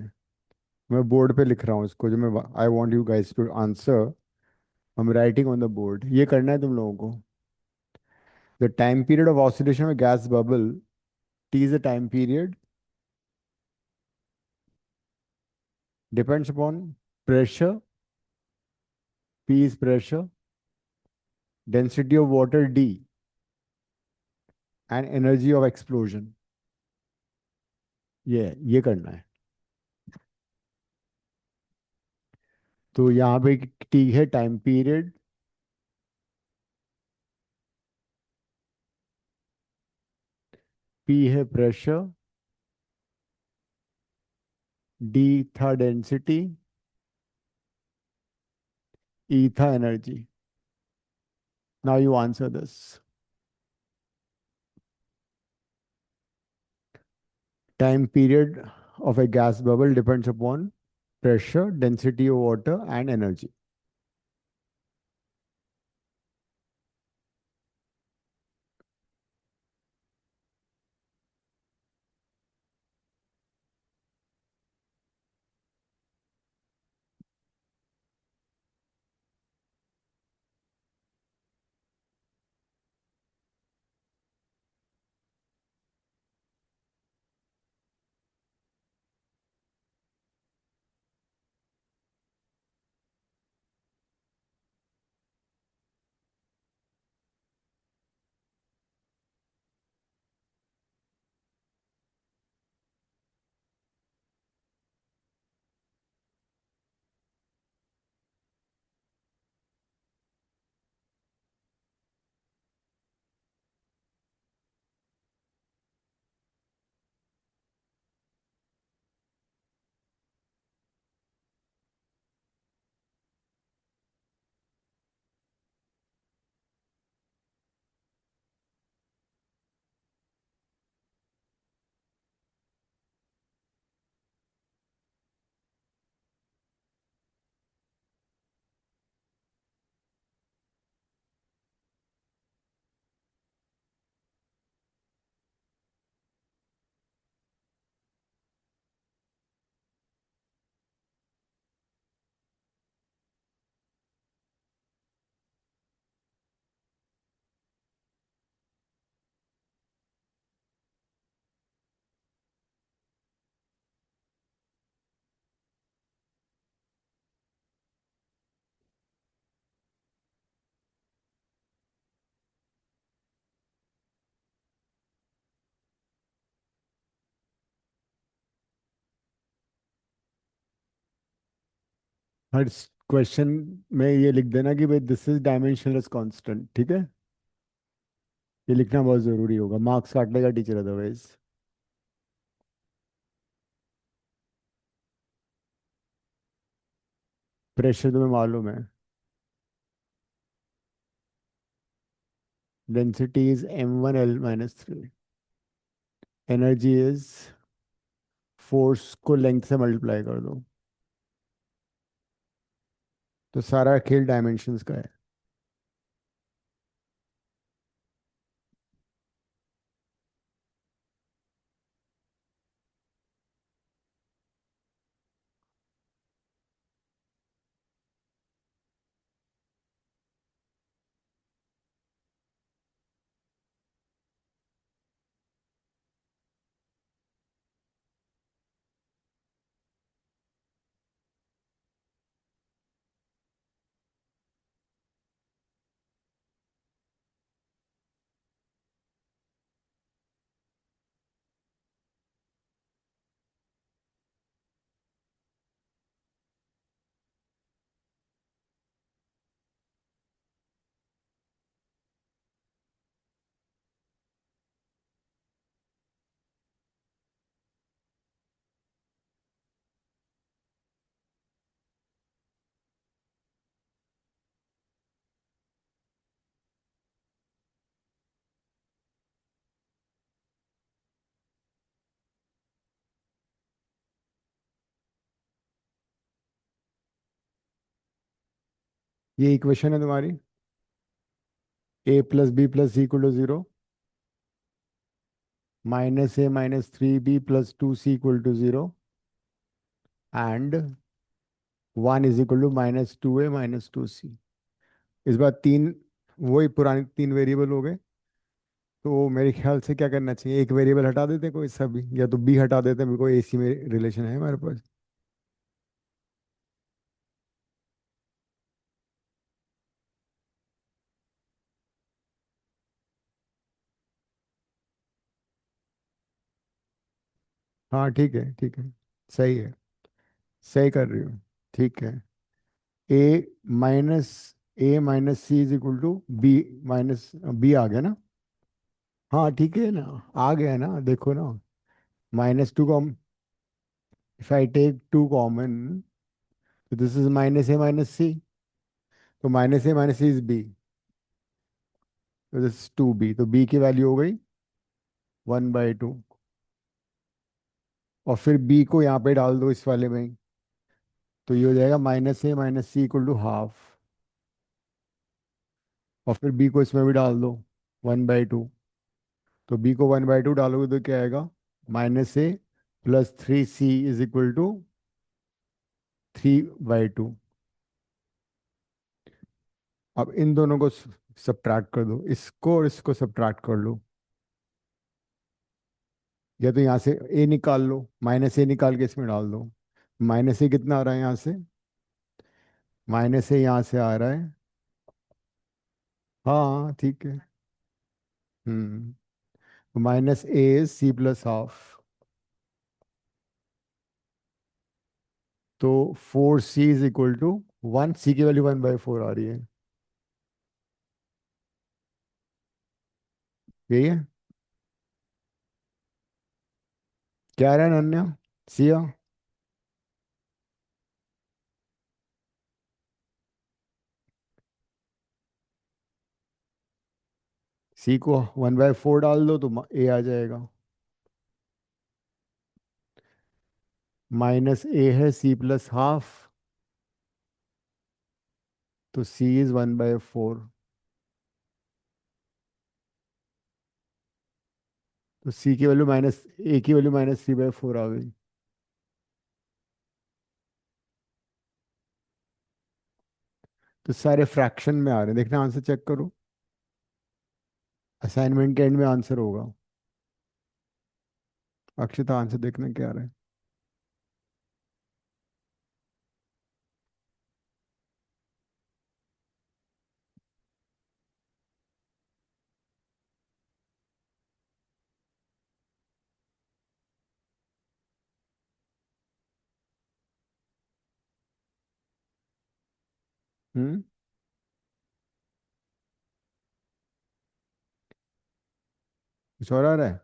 मैं बोर्ड पे लिख रहा हूँ इसको, जो मैं I want you guys to answer. I am writing on the board. ये करना है तुम लोगों को. The time period of oscillation में gas bubble, T is the time period, depends upon pressure, P is pressure, density of water D, and energy of explosion. ये करना है. तो यहाँ पे टी है टाइम पीरियड, पी है प्रेशर, डी था डेंसिटी, ई था energy. Now you answer this. Time period of a gas bubble depends upon pressure, density of water, and energy. Her question में ये लिख देना कि भाई दिस इज डायमेंशनलेस कांस्टेंट, ठीक है। ये लिखना बहुत जरूरी होगा, मार्क्स काट लेगा टीचर अदरवाइज। प्रेशर तुम्हें मालूम है, density is m1l-3, energy is, force को लेंथ से मल्टीप्लाई कर दो। तो सारा खेल डायमेंशंस का है। ये इक्वेशन है तुम्हारी, a+b+c=0, -a-3b+2c=0, एंड 1 = -2a-2c। इस बार तीन, वही पुराने तीन वेरिएबल हो गए। तो मेरे ख्याल से क्या करना चाहिए, एक वेरिएबल हटा देते कोई सा भी, या तो बी हटा देते, मेरे को एसी में रिलेशन है हमारे पास। हाँ ठीक है, ठीक है, सही है, सही कर रही हो, ठीक है। a-c b b आ गया ना। हाँ ठीक है ना, आ गया ना, देखो ना। -2 कॉम, इफ आई टेक 2 कॉमन, तो दिस इज -a-c, तो -a-c इज b, तो दिस इज 2b, तो b की वैल्यू हो गई 1/2। और फिर b को यहाँ पे डाल दो इस वाले में ही, तो ये हो जाएगा -a-c = 1/2। और फिर b को इसमें भी डाल दो 1/2, तो b को 1/2 डालोगे तो क्या आएगा, -a+3c = 3/2। अब इन दोनों को सब्ट्रैक्ट कर दो, इसको और इसको सब्ट्रैक्ट कर लो, या तो यहाँ से a निकाल लो, -a निकाल के इसमें डाल दो। -a कितना आ रहा है यहाँ से, -a यहाँ से आ रहा है, हाँ ठीक है। -a is c+½ तो 4c = 1, c की वैल्यू 1/4 आ रही है, यही है। क्या रहा है अनन्या, सिया? c को 1/4 डाल दो तो a आ जाएगा। -a है c+½ तो c इज 1/4, तो c की वैल्यू a की वैल्यू -3/4 आ गई। तो सारे फ्रैक्शन में आ रहे हैं, देखना आंसर चेक करो, असाइनमेंट के एंड में आंसर होगा। अक्षिता आंसर देखना क्या आ रहा है। हम्म। कुछ और आ रहा है?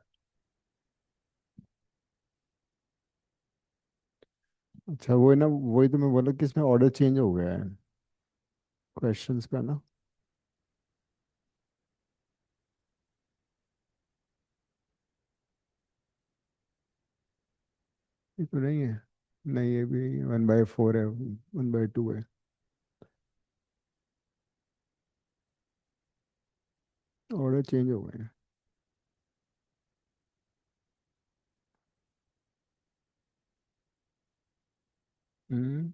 अच्छा, वो है ना, वही तो मैं बोला कि इसमें ऑर्डर चेंज हो गया है क्वेश्चंस का ना। ये तो नहीं है। नहीं, ये भी 1/4 है, 1/2 है। ऑर्डर चेंज हो गए हैं। हम्म।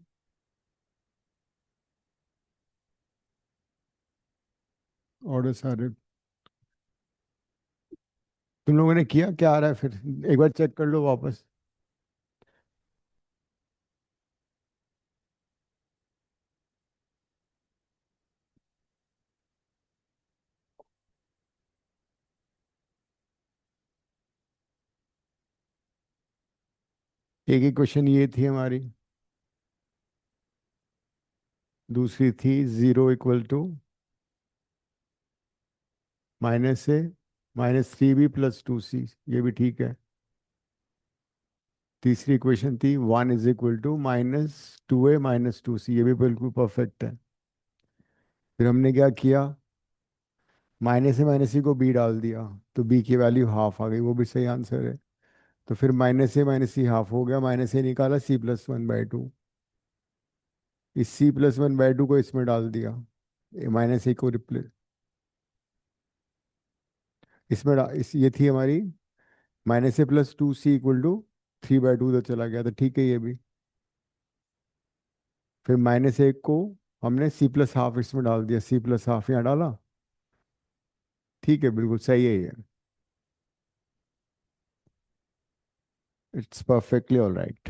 ऑर्डर सारे तुम लोगों ने किया, क्या आ रहा है फिर? एक बार चेक कर लो वापस। एक एक क्वेश्चन ये थी हमारी। दूसरी थी 0 = -a -3b + 2c, ये भी ठीक है। तीसरी इक्वेशन थी 1 = -2a -2c, ये भी बिल्कुल परफेक्ट है। फिर हमने क्या किया? -a को b डाल दिया, तो b की वैल्यू हाफ आ गई, वो भी सही आंसर है। तो फिर -a - c हाफ हो गया, -a निकाला, c +1/2। इस c +1/2 को इसमें डाल दिया, -a को रिप्लेस इसमें ये थी हमारी -a + 2c = 3/2, तो चला गया, तो ठीक है ये भी। फिर -a को हमने c +½ इसमें डाल दिया, c +½ यहाँ डाला। ठीक है, बिल्कुल सही है ये। It's perfectly all right.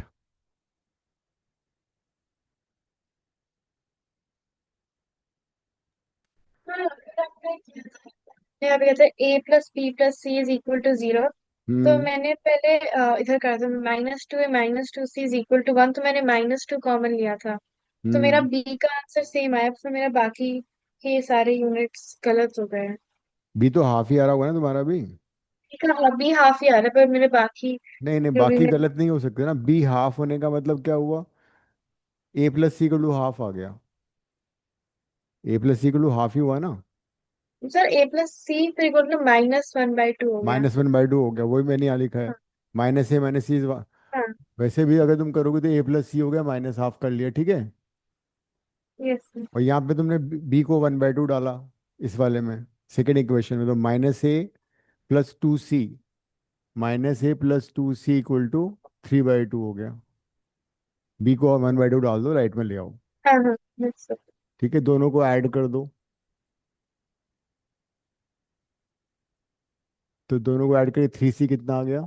अभी कहते हैं a + b + c = 0। तो हम्म। मैंने पहले इधर करा था, -2a - 2c = 1, तो मैंने -2 कॉमन लिया था। तो मेरा हम्म। b का आंसर सेम आया, फिर मेरा बाकी के सारे यूनिट्स गलत हो गए हैं। बी तो हाफ ही आ रहा होगा ना तुम्हारा भी। b का b हाफ ही आ रहा है, पर मेरे बाकी नहीं नहीं, जो भी बाकी मेरे गलत नहीं हो सकते ना, बी हाफ होने का मतलब क्या हुआ? a + c = हाफ आ गया। a + c = हाफ ही हुआ ना। सर a + c फिर इक्वल टू -1/2 हो गया। -1/2 हो गया, वही मैंने यहाँ लिखा है। हाँ। -a - c हाँ। वैसे भी अगर तुम करोगे तो a + c हो गया, -हाफ कर लिया, ठीक है। यस। और यहाँ पे तुमने b को 1/2 डाला इस वाले में, सेकेंड इक्वेशन में, तो -a + 2c -a + 2c = 3/2 हो गया। b को 1/2 डाल दो, राइट में ले आओ। हाँ हाँ यस सर। ठीक है, दोनों को ऐड कर दो। तो दोनों को ऐड करिए, 3c कितना आ गया?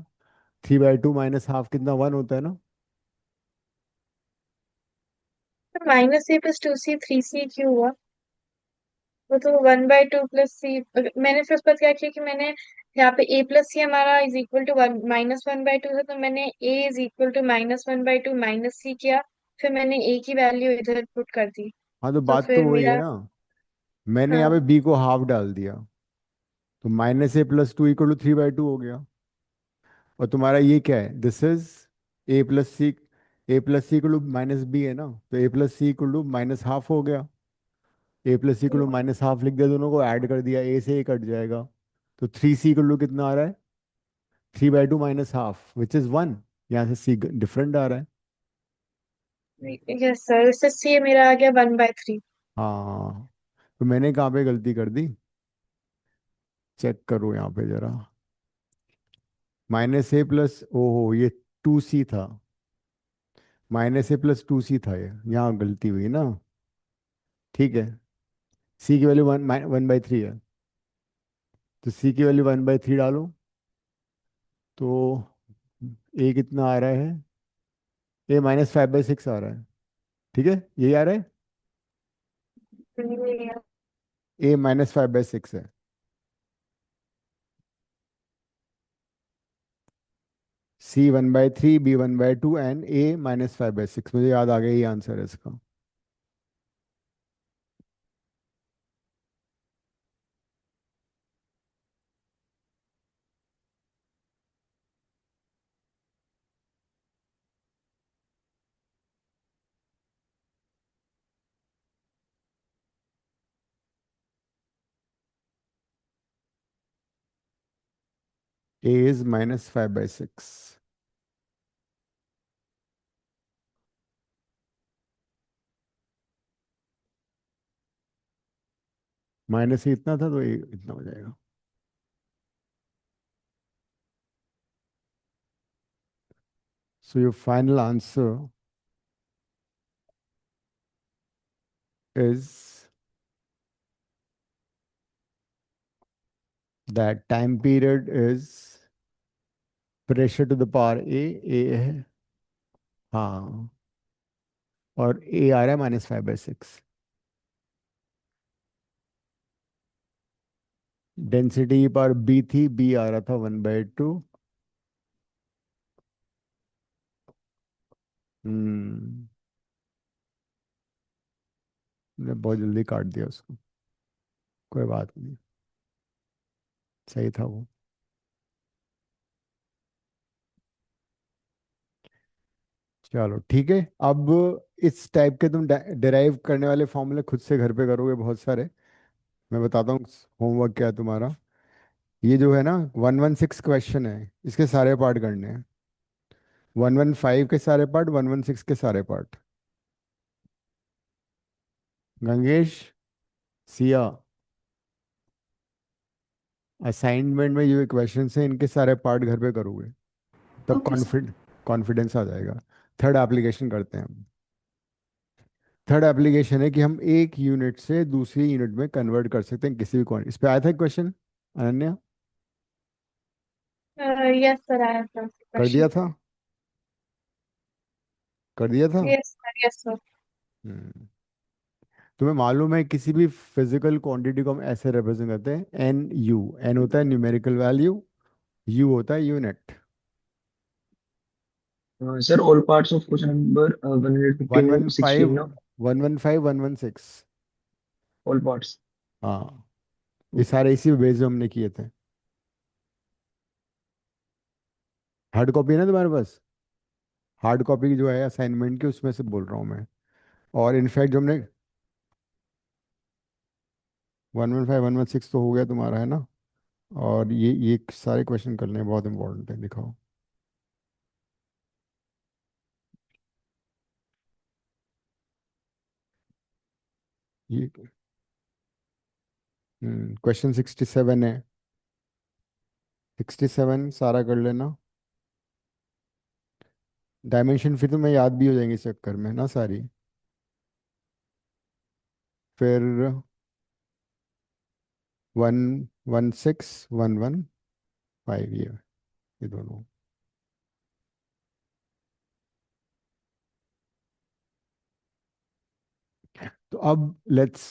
3/2 -हाफ कितना? 1 होता है ना। -a + 2c 3c क्यों हुआ? वो तो 1/2 + c। मैंने फिर उसके बाद क्या किया कि मैंने यहाँ पे a + c हमारा = -1/2 था, तो मैंने a = -1/2 -c किया। फिर मैंने a की वैल्यू इधर पुट कर दी। हाँ, तो तो बात तो फिर वही है मेरा ना। मैंने यहाँ पे हाँ b को हाफ डाल दिया, तो -a + 2 = 3/2 हो गया। और तुम्हारा ये क्या है? This is a + c, a + c = -b है ना, तो a + c = -हाफ हो गया। a + c = -हाफ लिख दिया, दोनों को ऐड कर दिया, a से a कट जाएगा। तो 3c = कितना आ रहा है? 3/2 -हाफ विच इज 1। यहाँ से c डिफरेंट आ रहा है। यस सर, इससे c मेरा आ गया 1/3। हाँ, तो मैंने कहाँ पे गलती कर दी? चेक करो यहाँ पे जरा। ओहो, ये 2c था। -a + 2c था, ये यहाँ गलती हुई ना। ठीक है, c की वैल्यू 1/3 है, तो c की वैल्यू 1/3 डालो। तो a कितना आ रहा है? a -5/6 आ रहा है। ठीक है, यही आ रहा है। a -5/6 है। c 1/3, b 1/2 एंड a -5/6, मुझे याद आ गया, ये आंसर है इसका। A is -5/6. माइनस ही इतना था तो A इतना हो जाएगा. So your final answer is that time period is pressure to the power A है. हाँ, और A आ रहा है -5/6. डेंसिटी की पावर B थी, B आ रहा था 1/2. हम्म मैंने बहुत जल्दी काट दिया उसको. कोई बात नहीं, सही था वो. चलो ठीक है. अब इस टाइप के तुम डिराइव करने वाले फॉर्मूले खुद से घर पे करोगे बहुत सारे. मैं बताता हूँ होमवर्क क्या है तुम्हारा. ये जो है ना 116 क्वेश्चन है, इसके सारे पार्ट करने हैं. 115 के सारे पार्ट, 116 के सारे पार्ट. गंगेश, सिया, असाइनमेंट में ये क्वेश्चन हैं, इनके सारे पार्ट घर पे करोगे, तब Okay, sir. कॉन्फिडेंस आ जाएगा. थर्ड एप्लीकेशन करते हैं हम. थर्ड एप्लीकेशन है कि हम एक यूनिट से दूसरी यूनिट में कन्वर्ट कर सकते हैं किसी भी क्वांटिटी. इस पे आया था question Ananya? Yes, sir, I have the कर दिया question. था, कर दिया था. Yes, sir, yes, sir. हम्म तुम्हें मालूम है किसी भी फिजिकल क्वांटिटी को हम ऐसे रिप्रेजेंट करते हैं, एन यू. एन होता है न्यूमेरिकल वैल्यू, यू होता है unit. Sir, all parts of question number 150 one one to five 16, no? 115, 116. All parts. हाँ, ये Okay. सारे इसी बेस में हमने किए थे. हार्ड कॉपी है ना तुम्हारे पास? हार्ड कॉपी जो है असाइनमेंट की, उसमें से बोल रहा हूँ मैं. और इनफैक्ट जो हमने 115, 116 तो हो गया तुम्हारा, है ना. और ये सारे क्वेश्चन करने हैं, बहुत इंपॉर्टेंट है. दिखाओ ये. क्वेश्चन 67 है. 67 सारा कर लेना. डायमेंशन फिर तुम्हें याद भी हो जाएंगे इस चक्कर में ना सारी. फिर 116, 115, ये दोनों. तो अब let's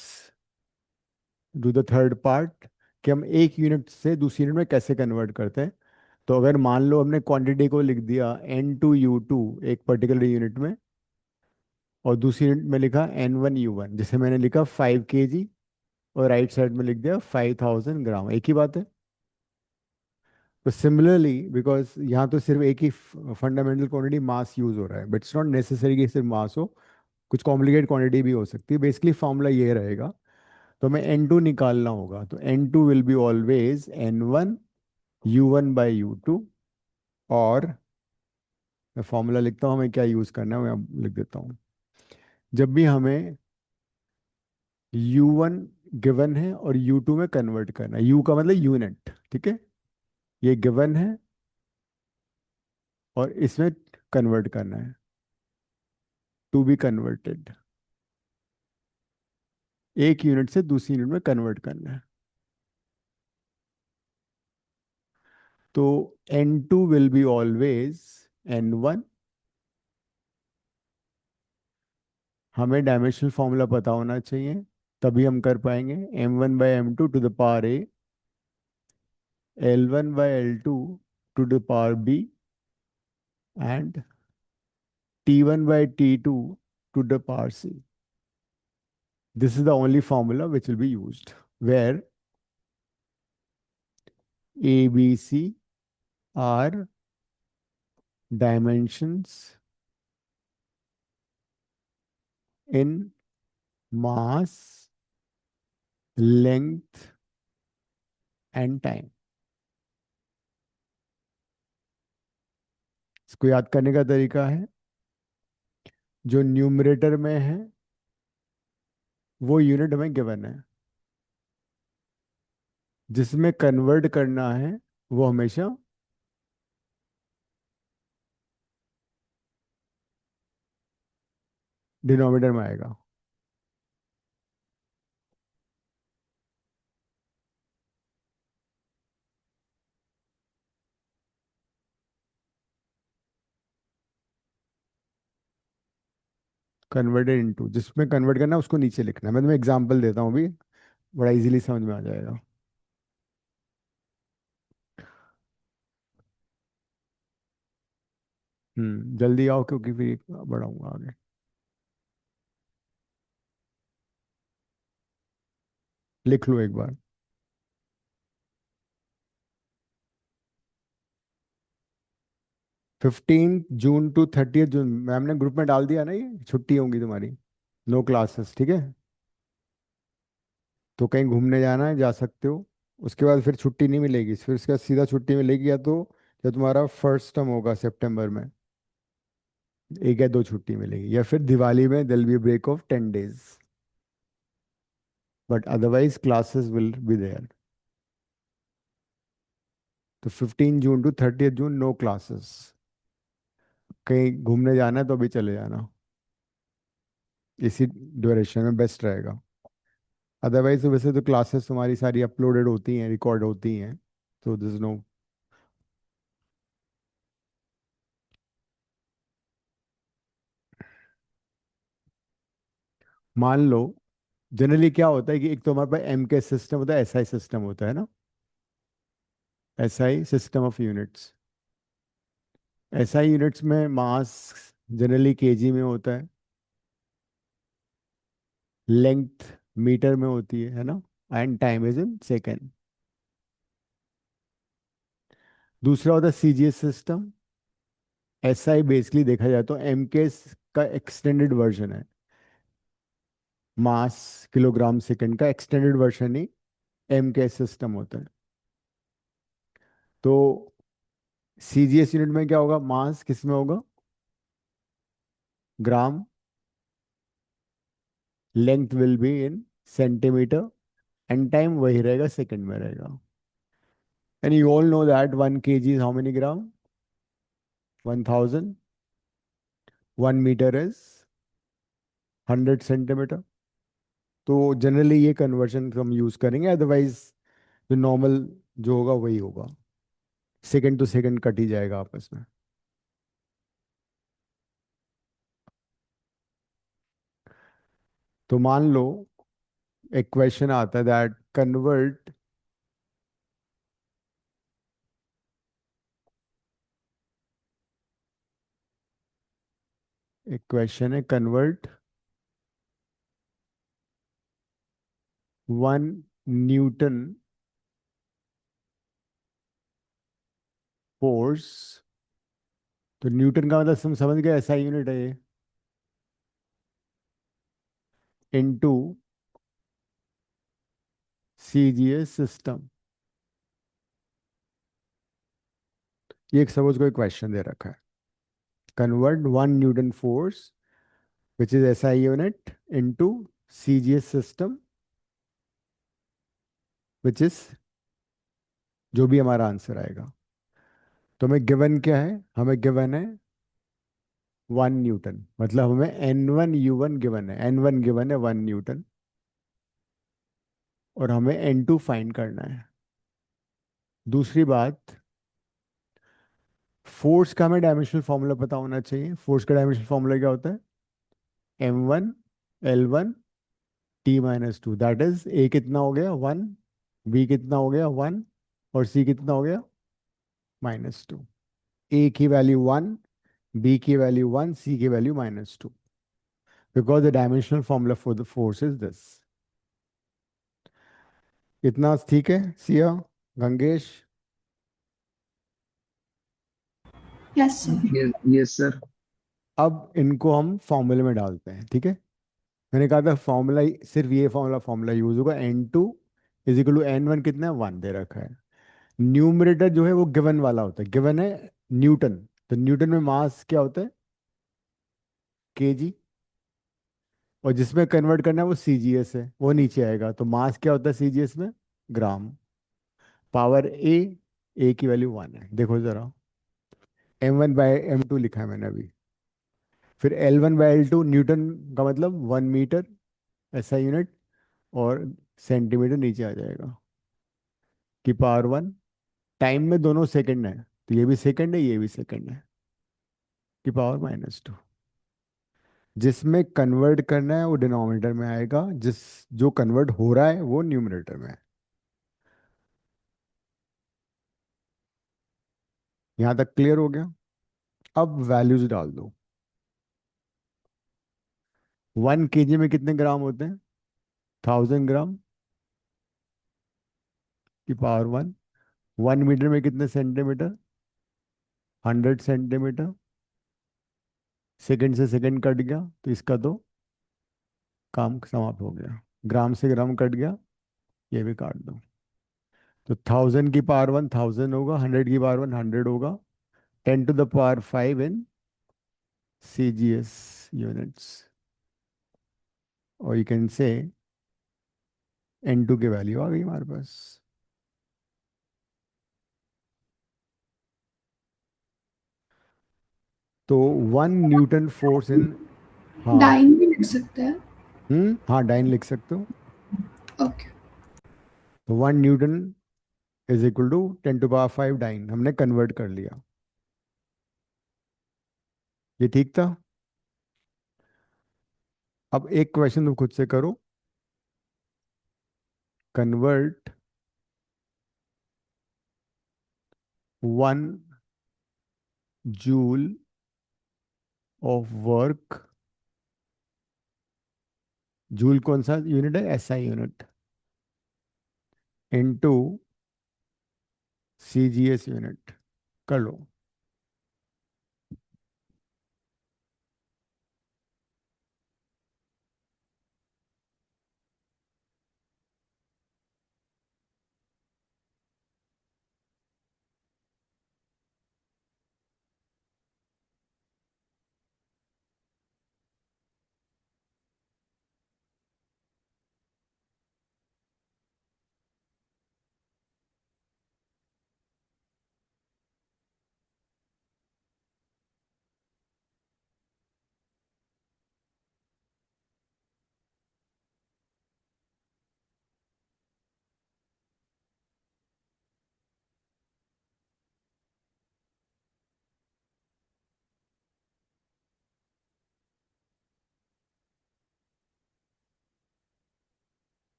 do the third part, कि हम एक यूनिट से दूसरी यूनिट में कैसे कन्वर्ट करते हैं. तो अगर मान लो हमने क्वांटिटी को लिख दिया N2U2 एक पर्टिकुलर यूनिट में, और दूसरी यूनिट में लिखा N1U1, जैसे मैंने लिखा 5 kg, और राइट साइड में लिख दिया 5000 ग्राम, एक ही बात है. तो सिमिलरली, बिकॉज यहाँ तो सिर्फ एक ही फंडामेंटल क्वांटिटी मास यूज हो रहा है, बट इट्स नॉट नेसेसरी कि सिर्फ मास हो, कुछ कॉम्प्लिकेट क्वांटिटी भी हो सकती है. बेसिकली फॉर्मूला ये रहेगा. तो हमें N2 निकालना होगा, तो N2 will be always N1U1/U2. और मैं फॉर्मूला लिखता हूँ, हमें क्या यूज करना है मैं अब लिख देता हूँ. जब भी हमें U1 गिवन है और U2 में कन्वर्ट करना है, U का मतलब यूनिट, ठीक है. ये गिवन है और इसमें कन्वर्ट करना है, टू बी कन्वर्टेड. एक यूनिट से दूसरी यूनिट में कन्वर्ट करना है. तो N2 will be always N1. हमें डायमेंशनल फॉर्मूला पता होना चाहिए, तभी हम कर पाएंगे. M1/M2 A, L1/L2 and T1/T2 This is the only formula which will be used, where A, B, C are dimensions in mass, length and time. इसको याद करने का तरीका है, जो न्यूमरेटर में है वो यूनिट में गिवन है, जिसमें कन्वर्ट करना है वो हमेशा डिनोमिनेटर में आएगा। कन्वर्टेड इनटू, जिसमें कन्वर्ट करना है उसको नीचे लिखना है। मैं तुम्हें एग्जांपल देता हूँ अभी, बड़ा इजीली समझ में आ जाएगा। जल्दी आओ क्योंकि फिर बढ़ाऊंगा आगे। लिख लो एक बार। 15 जून टू 30 जून, मैम ने ग्रुप में डाल दिया ना, ये छुट्टी होंगी तुम्हारी, नो क्लासेस, ठीक है। तो कहीं घूमने जाना है जा सकते हो, उसके बाद फिर छुट्टी नहीं मिलेगी, फिर उसके बाद सीधा छुट्टी मिलेगी या तो जब तुम्हारा फर्स्ट टर्म होगा सितंबर में, एक या दो छुट्टी मिलेगी, या फिर दिवाली में will be break of 10 days, but otherwise classes will be there. तो 15 June to 30 June no classes. कहीं घूमने जाना है तो अभी चले जाना, इसी ड्यूरेशन में बेस्ट रहेगा। अदरवाइज तो वैसे तो क्लासेस तुम्हारी सारी अपलोडेड होती हैं, रिकॉर्ड होती हैं, तो दिस नो। मान लो जनरली क्या होता है कि एक तो हमारे पास एम के सिस्टम होता है, एसआई सिस्टम होता है ना, SI system of units. SI units में मास जनरली केजी में होता है, लेंथ मीटर में होती है ना, and time is in second. दूसरा होता है सीजीएस सिस्टम। एसआई बेसिकली देखा जाए तो एम के का एक्सटेंडेड वर्जन है, मास किलोग्राम सेकंड का एक्सटेंडेड वर्जन ही एम के सिस्टम होता है। तो सीजीएस यूनिट में क्या होगा, मास किस में होगा, gram, length will be in centimetre, and time वही रहेगा, सेकंड में रहेगा। And you all know that 1 kg is how many gram, 1000, 1 metre is 100 centimetre. तो जनरली ये कन्वर्जन हम यूज करेंगे, अदरवाइज जो नॉर्मल जो होगा वही होगा, सेकंड टू सेकंड कट ही जाएगा आपस में। तो मान लो एक क्वेश्चन आता है दैट कन्वर्ट एक क्वेश्चन है, कन्वर्ट 1 न्यूटन फोर्स। तो न्यूटन का मतलब तुम समझ गए, ऐसा यूनिट है ये, इनटू सीजीएस सिस्टम। ये एक सपोज कोई क्वेश्चन दे रखा है, convert 1 Newton force which is SI unit into CGS system, which is जो भी हमारा आंसर आएगा। तो हमें गिवन क्या है, हमें गिवन है 1 न्यूटन, मतलब हमें N1 U1 गिवन है, N1 गिवन है 1 न्यूटन, और हमें N2 फाइंड करना है। दूसरी बात, फोर्स का हमें डायमेंशनल फॉर्मूला पता होना चाहिए। फोर्स का डायमेंशनल फॉर्मूला क्या होता है, M1L1T-2, दैट इज ए कितना हो गया 1, बी कितना हो गया 1, और सी कितना हो गया -2। ए की वैल्यू 1, बी की वैल्यू 1, सी की value -2, because the dimensional formula for the force is this. इतना ठीक है Siya, Gangesh? Yes, sir. yes sir. अब इनको हम फॉर्मूले में डालते हैं, ठीक है। मैंने कहा था फॉर्मूला, सिर्फ ये फॉर्मूला यूज होगा, N2 = N1 कितना है 1 दे रखा है। न्यूमरेटर जो है वो गिवन वाला होता है, गिवन है न्यूटन, तो न्यूटन में मास क्या होता है? केजी। और जिसमें कन्वर्ट करना है वो सीजीएस है, वो नीचे आएगा। तो मास क्या होता है सीजीएस में? ग्राम। पावर ए की वैल्यू 1 है, देखो जरा। m1/m2 लिखा है मैंने अभी। फिर L1/L2, न्यूटन का मतलब 1 मीटर, ऐसा यूनिट। और सेंटीमीटर नीचे आ जाएगा, की पावर 1। टाइम में दोनों सेकंड है, तो ये भी सेकंड है, ये भी सेकंड है, की पावर -2। जिसमें कन्वर्ट करना है वो डिनोमिनेटर में आएगा, जो कन्वर्ट हो रहा है वो न्यूमरेटर में है। यहां तक क्लियर हो गया? अब वैल्यूज डाल दो। 1 केजी में कितने ग्राम होते हैं? 1000 ग्राम, की पावर 1। 1 मीटर में कितने सेंटीमीटर? 100 सेंटीमीटर। सेकंड से सेकंड कट गया, तो इसका तो काम समाप्त हो गया। ग्राम से ग्राम कट गया, ये भी काट दो। तो 1000 की पावर 1 1000 होगा, 100 की पावर 1 100 होगा। 10 to the power 5 in CGS units. और यू कैन से N2 की वैल्यू आ गई हमारे पास। तो 1 न्यूटन फोर्स इन, हाँ। डाइन भी लिख सकते हैं। हाँ, डाइन लिख सकते हो। ओके। तो 1 newton is equal to 10 to the power 5 dyne, हमने कन्वर्ट कर लिया। ये ठीक था। अब एक क्वेश्चन तुम खुद से करो। Convert 1 joule of work, joule कौन सा यूनिट है? SI unit, into CGS unit. कर लो।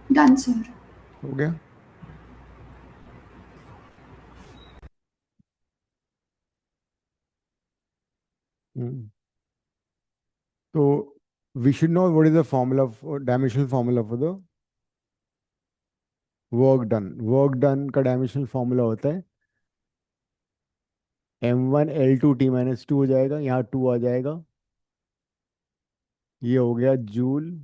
Done sir. हो गया। हम्म, तो we should know what is the formula, dimensional formula for the work done. Work done का डायमेंशनल फॉर्मूला होता है m1 L2 T - 2 हो जाएगा, यहाँ 2 आ जाएगा। ये हो गया जूल।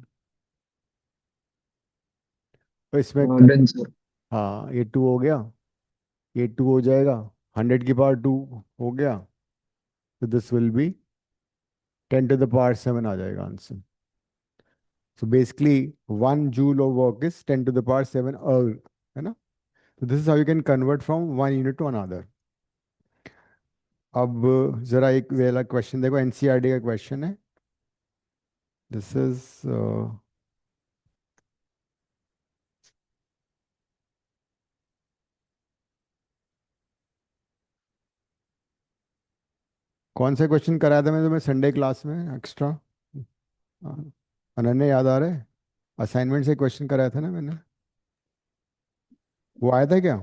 और इसमें डन सर। हाँ, ये 2 हो गया, ये 2 हो जाएगा। 100 की पावर 2 हो गया, तो this will be 10 to the power 7 आ जाएगा answer. So basically 1 joule of work is 10 to the power 7 है ना? So this is how you can convert from one unit to another. अब जरा एक वाला क्वेश्चन देखो, एनसीईआरटी का क्वेश्चन है। दिस इज कौन सा क्वेश्चन कराया था मैं तुम्हें संडे क्लास में एक्स्ट्रा? अनन्या याद आ रहा है? असाइनमेंट से क्वेश्चन कराया था ना मैंने, वो आया था क्या?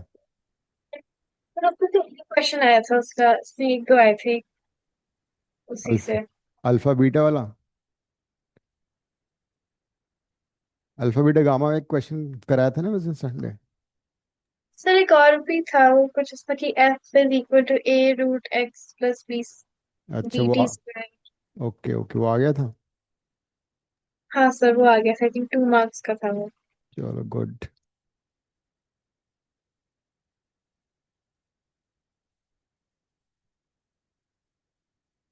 पर अब तो एक क्वेश्चन आया था उसका, उसमें एक दो आए थे उसी अल्फा से। अल्फा बीटा वाला, अल्फा बीटा गामा एक क्वेश्चन कराया था ना वैसे संडे। सर एक और भी था वो कुछ उसमें कि F is equal to A root X plus B अच्छा बी वो टी स्क्वायर। ओके ओके, वो आ गया था। हाँ सर वो आ गया था, आई थिंक 2 मार्क्स का था वो। चलो गुड।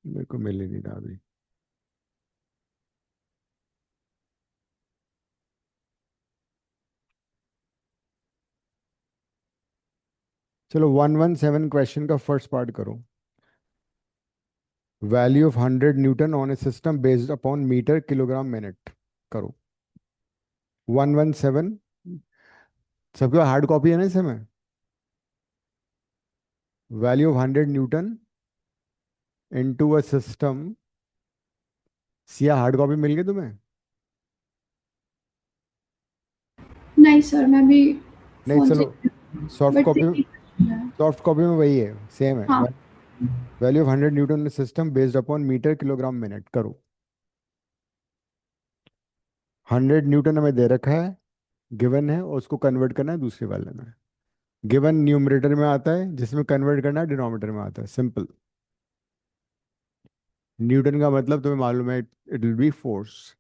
मेरे को मिल ही नहीं रहा अभी। चलो 117 क्वेश्चन का फर्स्ट पार्ट करो। Value of 100 newton on a system based upon metre kilogram minute करो। 117, सबके हार्ड कॉपी है ना इस समय? Value of 100 newton into a system, Siya hard copy मिल गई तुम्हें? नहीं सर, मैं भी नहीं फोन से, चलो, soft but copy, soft copy में वही है, सेम है। हाँ। Value of 100 newton system based upon metre kilogram minute करो। 100 न्यूटन हमें दे रखा है, गिवन है, और उसको कन्वर्ट करना है दूसरे वाले में। गिवन न्यूमरेटर में आता है, जिसमें कन्वर्ट करना है डिनोमिनेटर में आता है, सिंपल। न्यूटन का मतलब तुम्हें मालूम है, it will be force.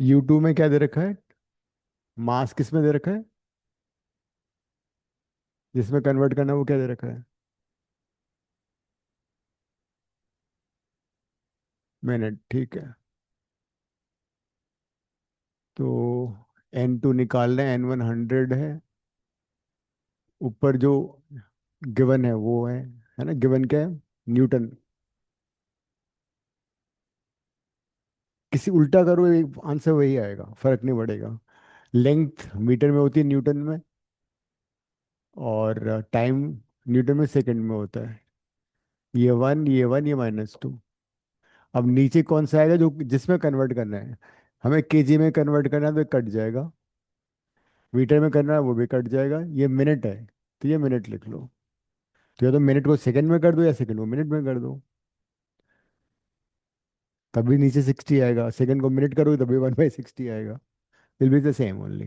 U2 में क्या दे रखा है? मास किस में दे रखा है? जिसमें कन्वर्ट करना है वो क्या दे रखा है? मिनट, ठीक है। तो N2 निकाल लें, N1 100 है। ऊपर जो गिवन है वो है ना, गिवन क्या है? न्यूटन। किसी उल्टा करो, एक आंसर वही आएगा, फर्क नहीं पड़ेगा। लेंथ मीटर में होती है, न्यूटन में। और टाइम न्यूटन में सेकंड में होता है। ये वन, ये वन, ये -2। अब नीचे कौन सा आएगा जो जिसमें कन्वर्ट करना है? हमें केजी में कन्वर्ट करना है तो ये कट जाएगा। मीटर में करना है वो भी कट जाएगा। ये मिनट है तो ये मिनट लिख लो। तो या तो मिनट को सेकंड में कर दो या सेकंड को मिनट में कर दो, तभी नीचे 60 आएगा। सेकंड को मिनट करोगे तभी 1/60 आएगा। Will be the same only.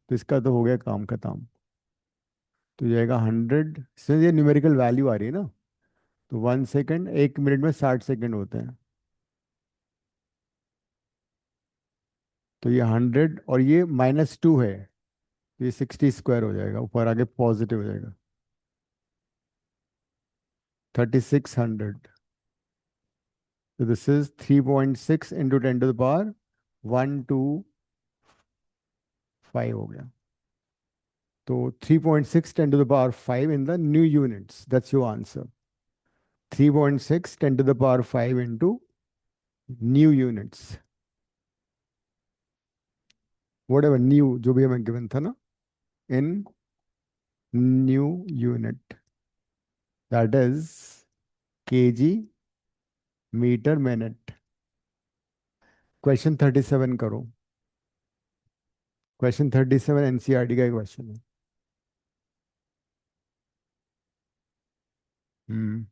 तो इसका तो हो गया काम खत्म। तो जाएगा 100, इसमें ये न्यूमेरिकल वैल्यू आ रही है ना। तो 1 सेकंड, 1 मिनट में 60 सेकंड होते हैं। तो ये 100 और ये -2 है, तो ये 60 स्क्वायर हो जाएगा, ऊपर आगे पॉजिटिव हो जाएगा। 3600। तो दिस इज 3.6 इंटू 10⁵ हो गया। तो 3.6 10⁵ in the new units, that's your answer. 3.6 10⁵ into new units, whatever new जो भी हमें गिवन था ना, in new unit, that is KG metre minute. Question 37 करो। क्वेश्चन 37 एनसीईआरटी का एक क्वेश्चन है। हम्म।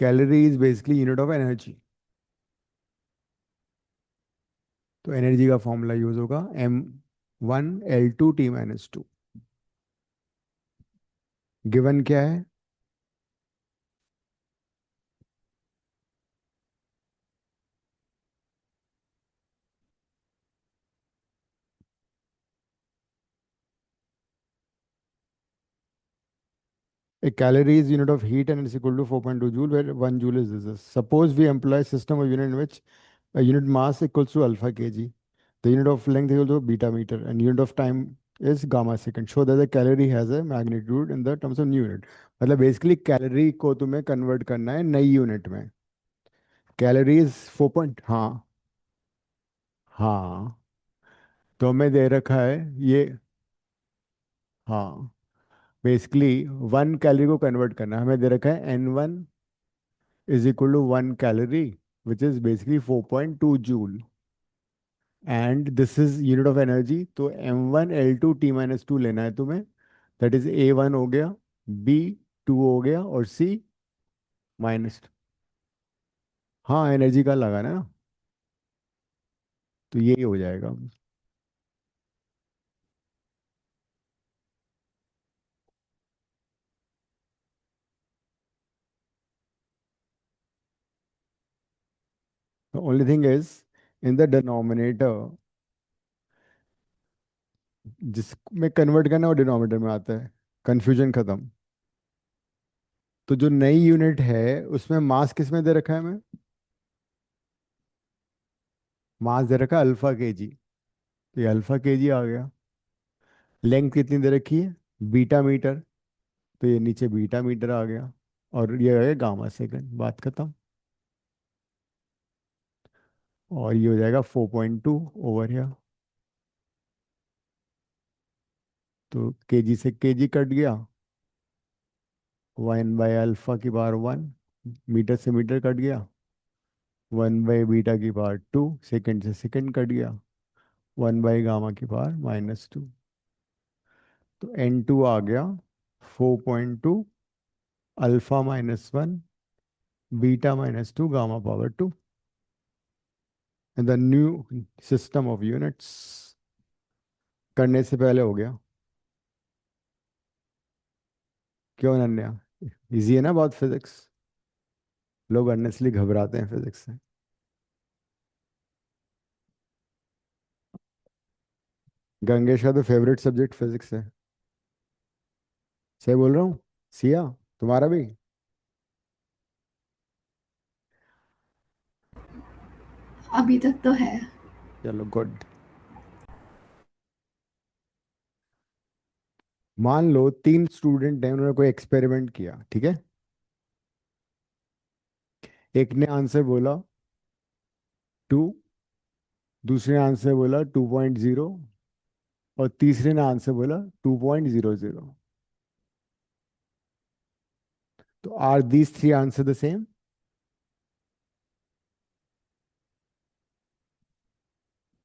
Calorie is basically unit of energy, तो एनर्जी का फॉर्मूला यूज होगा M1L2T-2। गिवन क्या है? A calorie is unit of heat and it's equal to 4.2 joule, where 1 joule is this. Suppose we employ a system of unit in which a unit mass equals to alpha kg, the unit of length equal to beta meter, and unit of time is gamma second. Show that the calorie has a magnitude in the terms of new unit. मतलब basically calorie को तुम्हें convert करना है नई unit में। Calories 4 point, हाँ हाँ, तो हमें दे रखा है ये, हाँ बेसिकली 1 कैलोरी को कन्वर्ट करना है, हमें दे रखा है N1 is equal to 1 calorie, which is basically 4.2 joule. And this is unit of energy. तो M1L2T-2 लेना है तुम्हें, that is A1 हो गया, B2 हो गया और C माइनस। हाँ एनर्जी का लगाना है ना, तो यही हो जाएगा। The only thing is in the denominator, जिसमें कन्वर्ट करना है वो डिनोमिनेटर में आता है, कंफ्यूजन खत्म। तो जो नई यूनिट है उसमें मास किस में दे रखा है हमें? मास दे रखा है अल्फा केजी, तो ये अल्फा केजी आ गया। लेंथ कितनी दे रखी है? बीटा मीटर, तो ये नीचे बीटा मीटर आ गया, और ये आ गया गामा सेकंड, बात खत्म। और ये हो जाएगा 4.2 ओवर हियर, तो केजी से केजी कट गया, 1/अल्फा की पावर 1, मीटर से मीटर कट गया, 1/बीटा की पावर 2, सेकंड से सेकंड कट गया, 1/गामा की पावर -2। तो N2 आ गया 4.2 अल्फा-1 बीटा-2 गामा-2 in the new system of units. करने से पहले हो गया। क्यों अनन्या? इजी है ना बहुत फिजिक्स, लोग अननेसली घबराते हैं फिजिक्स से। गंगेश का तो फेवरेट सब्जेक्ट फिजिक्स है, सही बोल रहा हूँ? सिया, तुम्हारा भी? अभी तक तो है। चलो गुड। मान लो 3 स्टूडेंट हैं, उन्होंने कोई एक्सपेरिमेंट किया, ठीक है। एक ने आंसर बोला 2, दूसरे ने आंसर बोला 2.0, और तीसरे ने आंसर बोला 2.00। तो are these 3 answer the same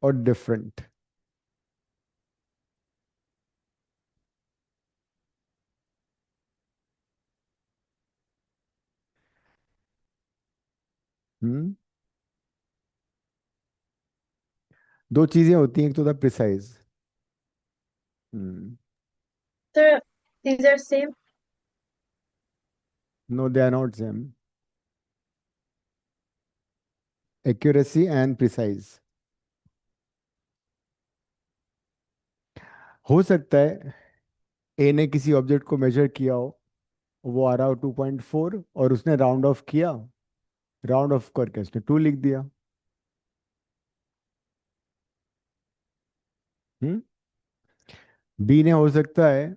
और डिफरेंट? हम्म दो चीजें होती हैं, एक तो था precise. Hmm So these are same. No, they are not same. Accuracy and precise. हो सकता है ए ने किसी ऑब्जेक्ट को मेजर किया हो, वो आ रहा हो 2.4, और उसने राउंड ऑफ किया, राउंड ऑफ करके उसने 2 लिख दिया। हम्म बी ने हो सकता है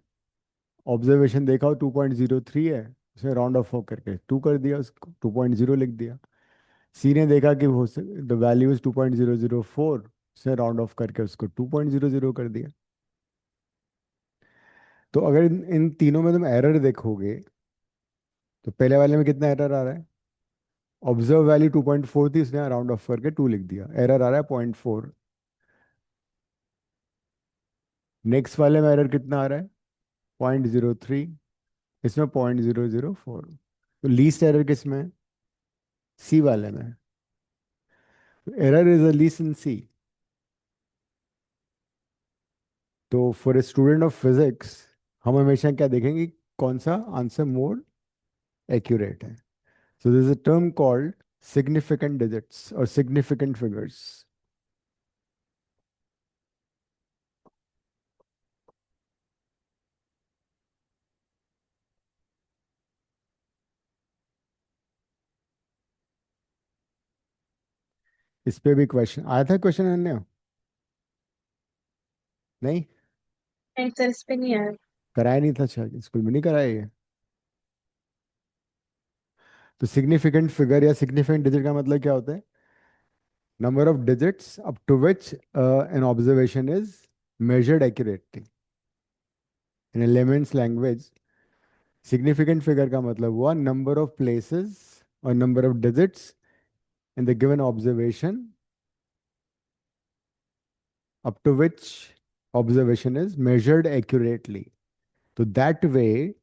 ऑब्जर्वेशन देखा हो 2.03 है, उसने राउंड ऑफ करके 2 कर दिया, उसको 2.0 लिख दिया। सी ने देखा कि हो द वैल्यू इज 2.004, उसने राउंड ऑफ करके उसको 2.00 कर दिया। तो अगर इन तीनों में तुम एरर देखोगे, तो पहले वाले में कितना एरर आ रहा है? ऑब्जर्व वैल्यू 2.4 थी, उसने राउंड ऑफ करके 2 लिख दिया, एरर आ रहा है 0.4। नेक्स्ट वाले में एरर कितना आ रहा है? 0.03, इसमें 0.004। तो लीस्ट एरर किस में है? सी वाले में। Error is a least in C. तो for a student of physics, हम हमेशा क्या देखेंगे, कौन सा आंसर मोर एक्यूरेट है। So this is a term called significant digits और सिग्निफिकेंट फिगर्स। इस पे भी क्वेश्चन आया था, क्वेश्चन अन्य नहीं नहीं सर, इस पे नहीं आया। कराया नहीं था, शायद स्कूल में नहीं कराया ये। तो सिग्निफिकेंट फिगर या सिग्निफिकेंट डिजिट का मतलब क्या होता है? Number of digits up to which an observation is measured accurately. In a layman's language, significant figure का मतलब हुआ number of places और number of digits in the given observation up to which observation is measured accurately. तो that way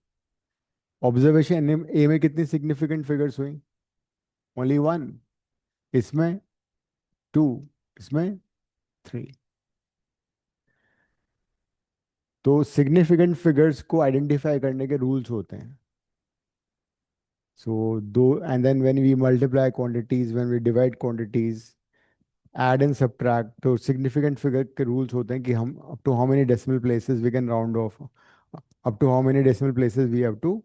observation ए में कितनी significant figures हुई? Only one. इसमें 2, इसमें 3। तो significant figures को आइडेंटिफाई करने के रूल्स होते हैं। So do, and then when we multiply quantities, when we divide quantities, add and subtract, तो significant figure के rules होते हैं कि हम up to how many decimal places we can round off, up to how many decimal places we have to,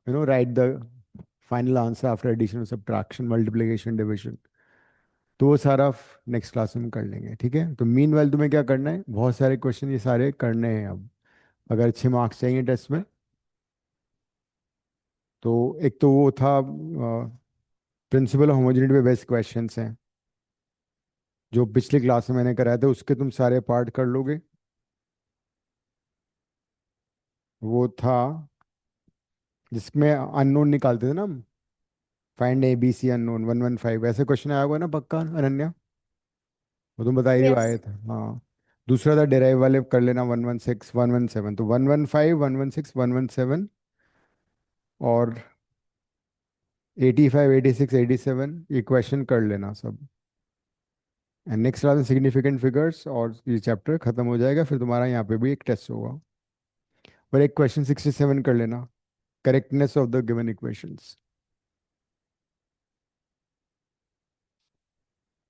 write the final answer after addition, subtraction, multiplication, division। तो वो सारा next class में हम कर लेंगे, ठीक है। तो मीन वाइल तुम्हें क्या करना है, बहुत सारे क्वेश्चन ये सारे करने हैं अब, अगर अच्छे मार्क्स चाहिए टेस्ट में। तो एक तो वो था प्रिंसिपल होमोजेनिटी पे बेस्ड क्वेश्चंस हैं, जो पिछली क्लास में मैंने कराया था, उसके तुम सारे पार्ट कर लोगे। वो था जिसमें अननोन निकालते थे ना हम, find A B C unknown 115, ऐसे क्वेश्चन आया हुआ ना पक्का अनन्या? वो तुम बता ही रही हो, यस। आए थे हाँ। दूसरा था डेराइव वाले कर लेना, 116 117, तो 115 116 117 और 85 86 87, ये क्वेश्चन कर लेना सब। एंड नेक्स्ट क्लास में सिग्निफिकेंट फिगर्स और ये चैप्टर खत्म हो जाएगा, फिर तुम्हारा यहाँ पे भी एक टेस्ट होगा। और एक क्वेश्चन 67 कर लेना, correctness of the given equations.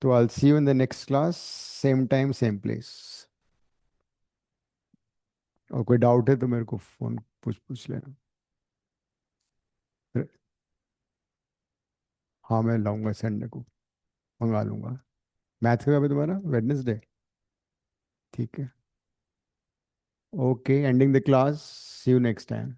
तो I see you in the next class, same time same place. और कोई डाउट है तो मेरे को फोन पूछ पूछ लेना। हाँ मैं लाऊंगा संडे को, मंगा लूंगा। मैथ का कब है तुम्हारा? वेडनेसडे, ठीक है। Okay, ending the class, see you next time.